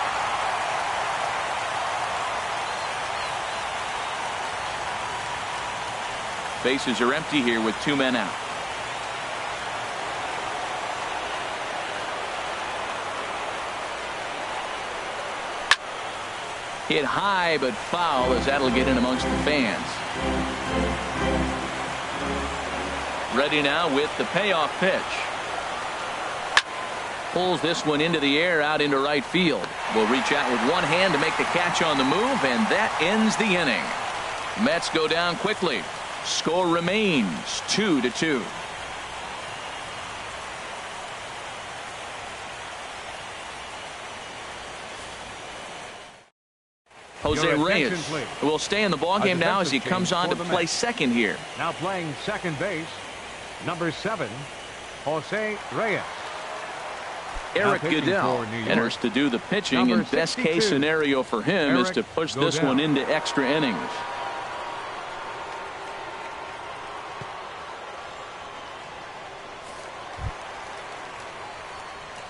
Bases are empty here with 2 men out. Hit high but foul as that'll get in amongst the fans. Ready now with the payoff pitch. Pulls this one into the air out into right field. Will reach out with one hand to make the catch on the move, and that ends the inning. Mets go down quickly. Score remains 2-2. Jose Reyes will stay in the ballgame now as he comes on to play second here. Now playing second base, number 7, Jose Reyes. Eric Goodell enters to do the pitching, and best case scenario for him is to push this one into extra innings.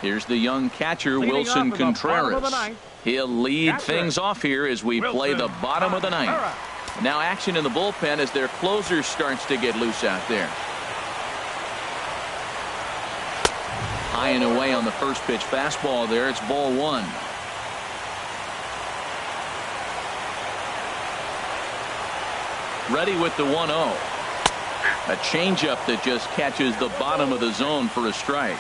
Here's the young catcher, Wilson Contreras. He'll lead things off here as we play the bottom of the 9th. Now action in the bullpen as their closer starts to get loose out there. High and away on the first pitch fastball there. It's ball 1. Ready with the 1-0. A changeup that just catches the bottom of the zone for a strike.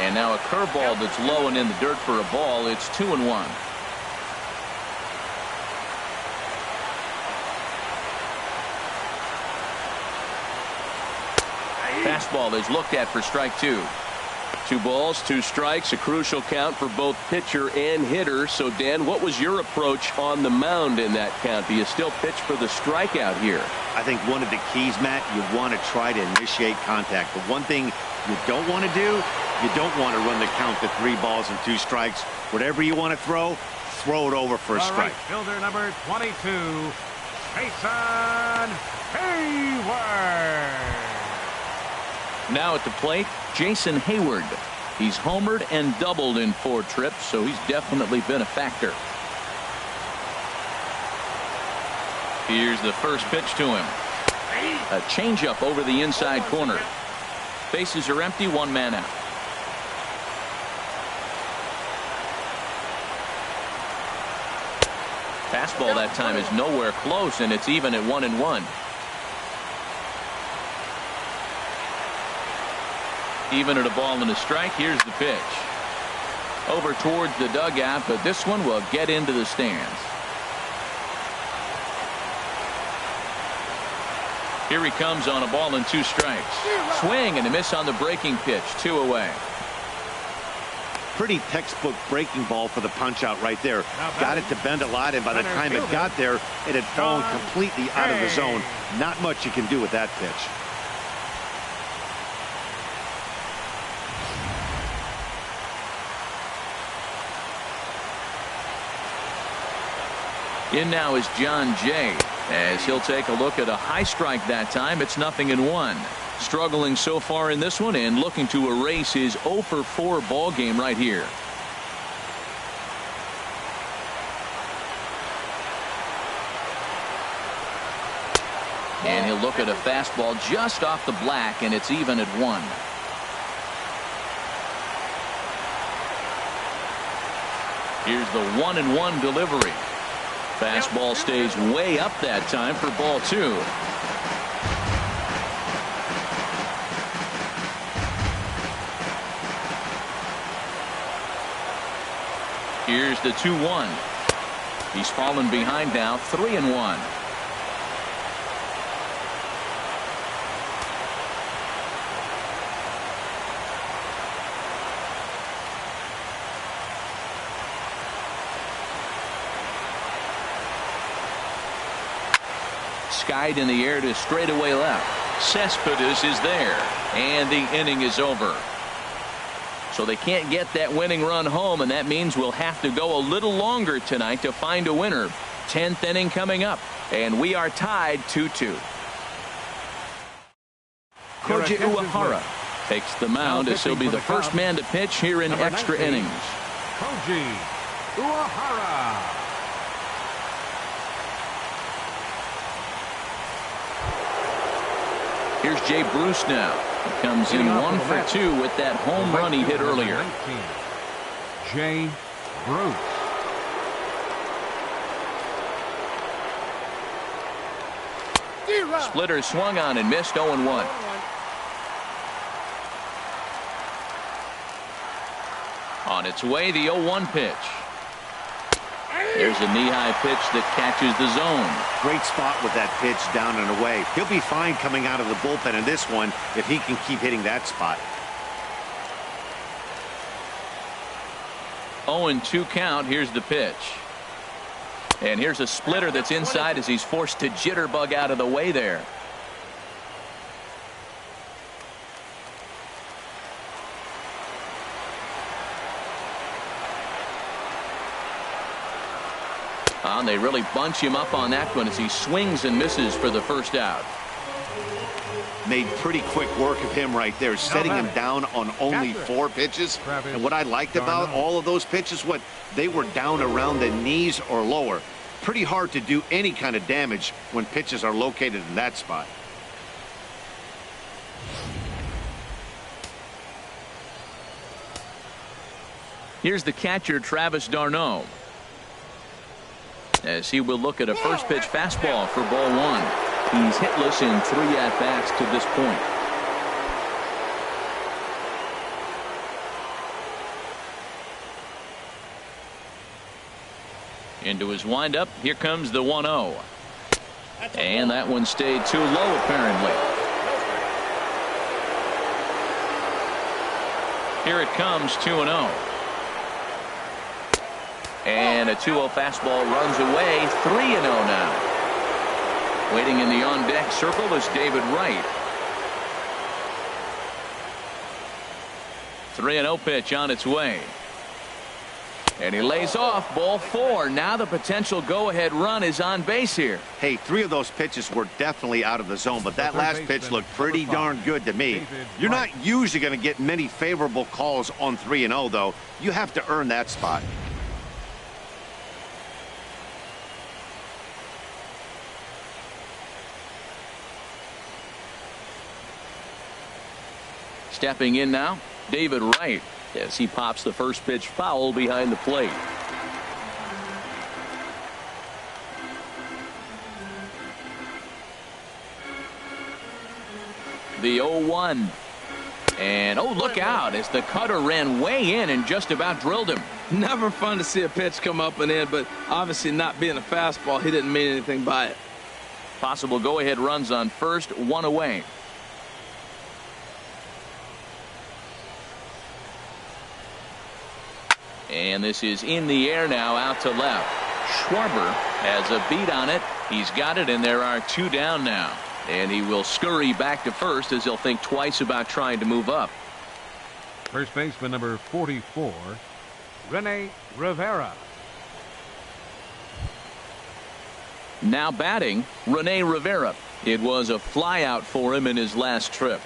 And now a curveball that's low and in the dirt for a ball. It's 2-1. Fastball is looked at for strike 2. 2 balls, 2 strikes, a crucial count for both pitcher and hitter. So, Dan, what was your approach on the mound in that count? Do you still pitch for the strikeout here? I think one of the keys, Matt, you want to try to initiate contact. But one thing you don't want to do, you don't want to run the count to 3 balls and 2 strikes. Whatever you want to throw it over for a strike. Right fielder number 22, Jason Hayward. Now at the plate, Jason Hayward. He's homered and doubled in 4 trips, so he's definitely been a factor. Here's the first pitch to him. A changeup over the inside corner. Bases are empty, 1 man out. Fastball that time is nowhere close, and it's even at 1-1. Even at a ball and a strike. Here's the pitch. Over towards the dugout, but this one will get into the stands. Here he comes on a ball and 2 strikes. Swing and a miss on the breaking pitch. 2 away. Pretty textbook breaking ball for the punch out right there. Got it to bend a lot, and by the time it got there, it had fallen completely out of the zone. Not much you can do with that pitch. In now is John Jay, as he'll take a look at a high strike that time. It's 0-1. Struggling so far in this one and looking to erase his 0 for 4 ball game right here. And he'll look at a fastball just off the black, and it's even at 1. Here's the 1-1 delivery. Fastball stays way up that time for ball 2. Here's the 2-1. He's fallen behind now, 3-1. Skied in the air to straightaway left. Cespedes is there, and the inning is over. So they can't get that winning run home, and that means we'll have to go a little longer tonight to find a winner. 10th inning coming up, and we are tied 2-2. Koji Uehara takes the mound as he'll be the first man to pitch here in extra innings. Koji Uehara. Here's Jay Bruce now. He comes in 1 for 2 with that home run he hit earlier. Jay Bruce. Splitter swung on and missed. 0-1. On its way, the 0-1 pitch. There's a knee-high pitch that catches the zone. Great spot with that pitch down and away. He'll be fine coming out of the bullpen in this one if he can keep hitting that spot. 0-2 count. Here's the pitch. And here's a splitter that's inside as he's forced to jitterbug out of the way there. And they really bunch him up on that one as he swings and misses for the first out. Made pretty quick work of him right there, setting him down on only 4 pitches. And what I liked about all of those pitches, they were down around the knees or lower. Pretty hard to do any kind of damage when pitches are located in that spot. Here's the catcher, Travis d'Arnaud, as he will look at a first pitch fastball for ball 1. He's hitless in 3 at-bats to this point. Into his windup. Here comes the 1-0. And that one stayed too low, apparently. Here it comes, 2-0. And a 2-0 fastball runs away, 3-0 now. Waiting in the on-deck circle is David Wright. 3-0 pitch on its way. And he lays off, ball 4. Now the potential go-ahead run is on base here. Hey, 3 of those pitches were definitely out of the zone, but that last pitch looked pretty darn good to me. You're not usually going to get many favorable calls on 3-0, though. You have to earn that spot. Stepping in now, David Wright, as he pops the first pitch foul behind the plate. The 0-1. And oh, look out, as the cutter ran way in and just about drilled him. Never fun to see a pitch come up and in, but obviously not being a fastball, he didn't mean anything by it. Possible go-ahead runs on first, 1 away. And this is in the air now, out to left. Schwarber has a beat on it. He's got it, and there are 2 down now. And he will scurry back to first as he'll think twice about trying to move up. First baseman number 44, Rene Rivera. Now batting, Rene Rivera. It was a flyout for him in his last trip.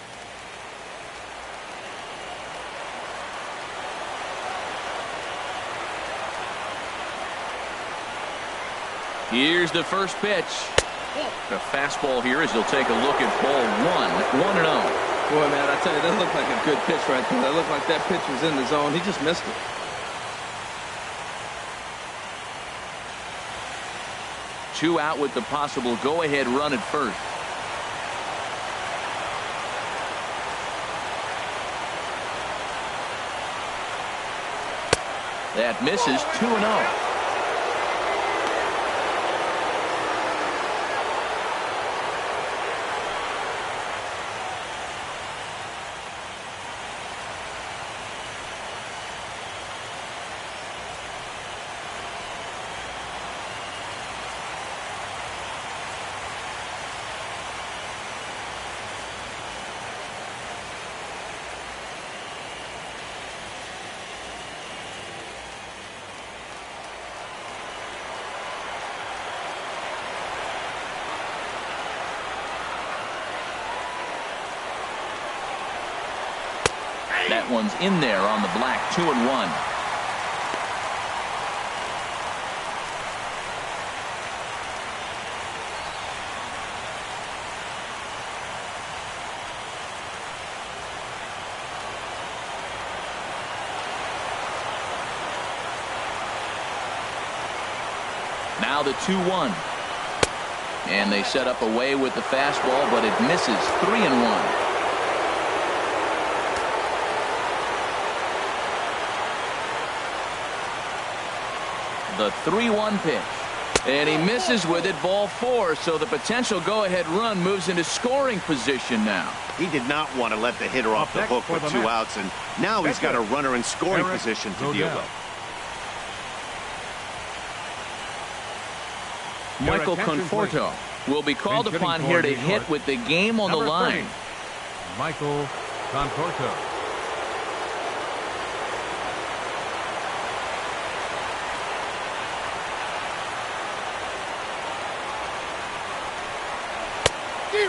Here's the first pitch. A fastball here as he'll take a look at ball 1, 1-0. Boy, man, I tell you, that looked like a good pitch right there. That looked like that pitch was in the zone. He just missed it. Two out with the possible go-ahead run at first. That misses, 2-0. That one's in there on the black, 2-1. Now the 2-1. And they set up away with the fastball, but it misses, 3-1. The 3-1 pitch. And he misses with it, ball 4. So the potential go-ahead run moves into scoring position now. He did not want to let the hitter off the hook with 2 outs, and now he's got a runner in scoring position to deal with. Michael Conforto will be called upon here to hit with the game on the line. Michael Conforto.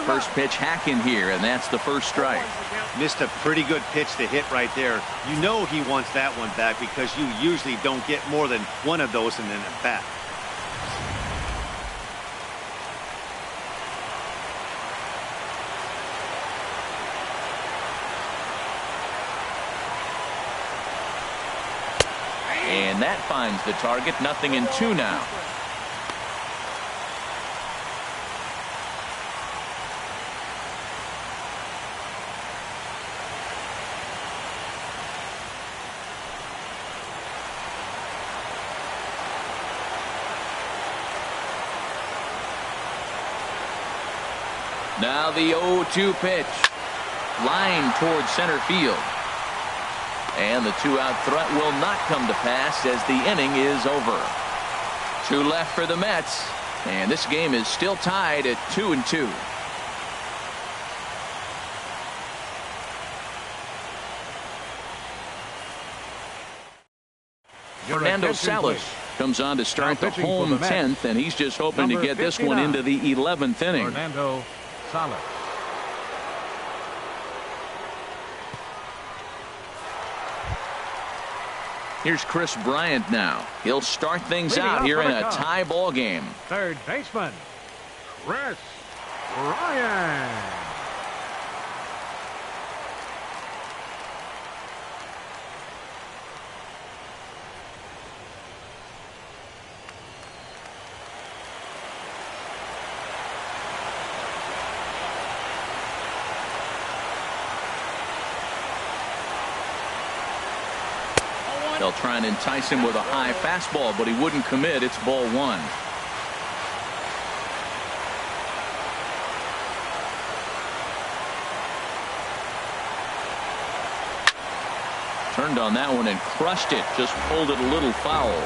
First pitch hack in here, and that's the first strike. Missed a pretty good pitch to hit right there. You know he wants that one back because you usually don't get more than one of those in an at-bat. And that finds the target. 0-2 now. Now the 0-2 pitch. Line towards center field. And the two-out threat will not come to pass as the inning is over. 2 left for the Mets. And this game is still tied at 2-2. Fernando Salas comes on to start the home 10th, and he's just hoping to get this one into the 11th inning. Fernando Salas. Here's Chris Bryant now. He'll start things out here in a tie ball game. Third baseman, Chris Bryant. They'll try and entice him with a high fastball, but he wouldn't commit. It's ball 1. Turned on that one and crushed it. Just pulled it a little foul.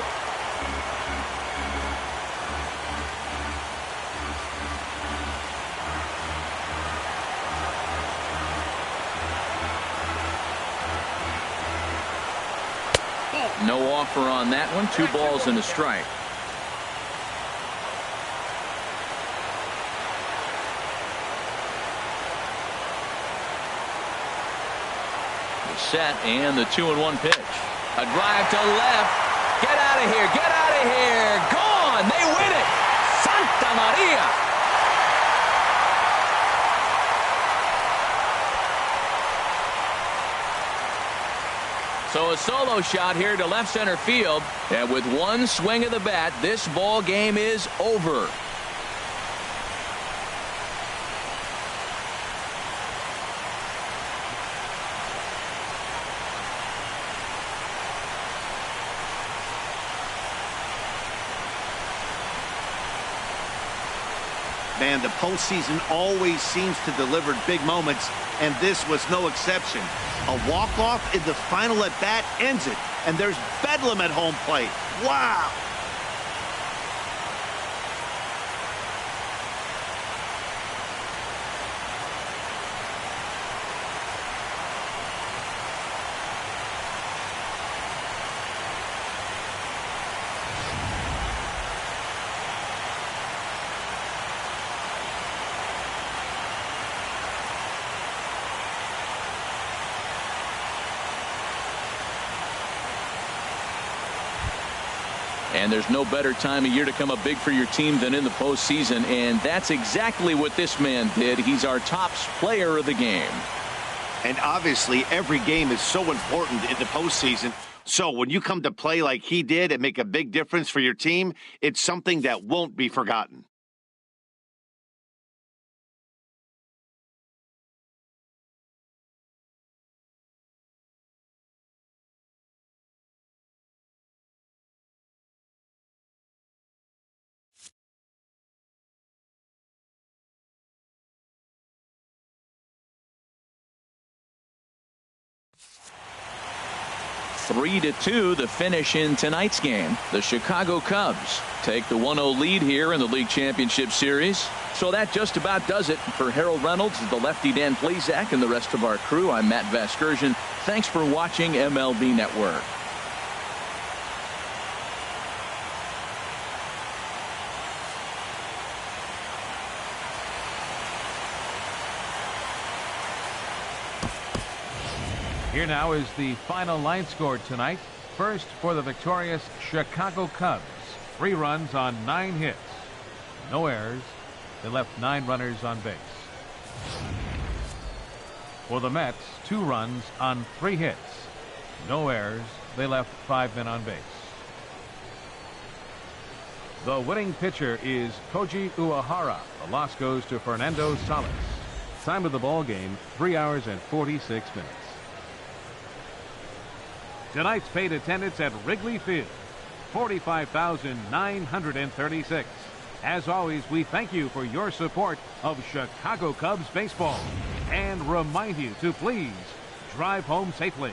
No offer on that one. 2 balls and a strike. The set and the 2-1 pitch. A drive to left. Get out of here. Get out of here. Gone. They win it. Santa Maria. So a solo shot here to left center field, and with one swing of the bat, this ball game is over. Man, the postseason always seems to deliver big moments, and this was no exception. A walk-off in the final at-bat ends it, and there's bedlam at home plate. Wow! And there's no better time of year to come up big for your team than in the postseason, and that's exactly what this man did. He's our top player of the game. And obviously, every game is so important in the postseason. So when you come to play like he did and make a big difference for your team, it's something that won't be forgotten. Three to 2 the finish in tonight's game. The Chicago Cubs take the 1-0 lead here in the League Championship Series. So that just about does it. For Harold Reynolds, the lefty Dan Plesac, and the rest of our crew, I'm Matt Vasgersian. Thanks for watching MLB Network. Here now is the final line score tonight. First for the victorious Chicago Cubs. 3 runs on 9 hits. No errors. They left 9 runners on base. For the Mets, 2 runs on 3 hits. No errors. They left 5 men on base. The winning pitcher is Koji Uehara. The loss goes to Fernando Salas. Time of the ball game, 3 hours and 46 minutes. Tonight's paid attendance at Wrigley Field, 45,936. As always, we thank you for your support of Chicago Cubs baseball and remind you to please drive home safely.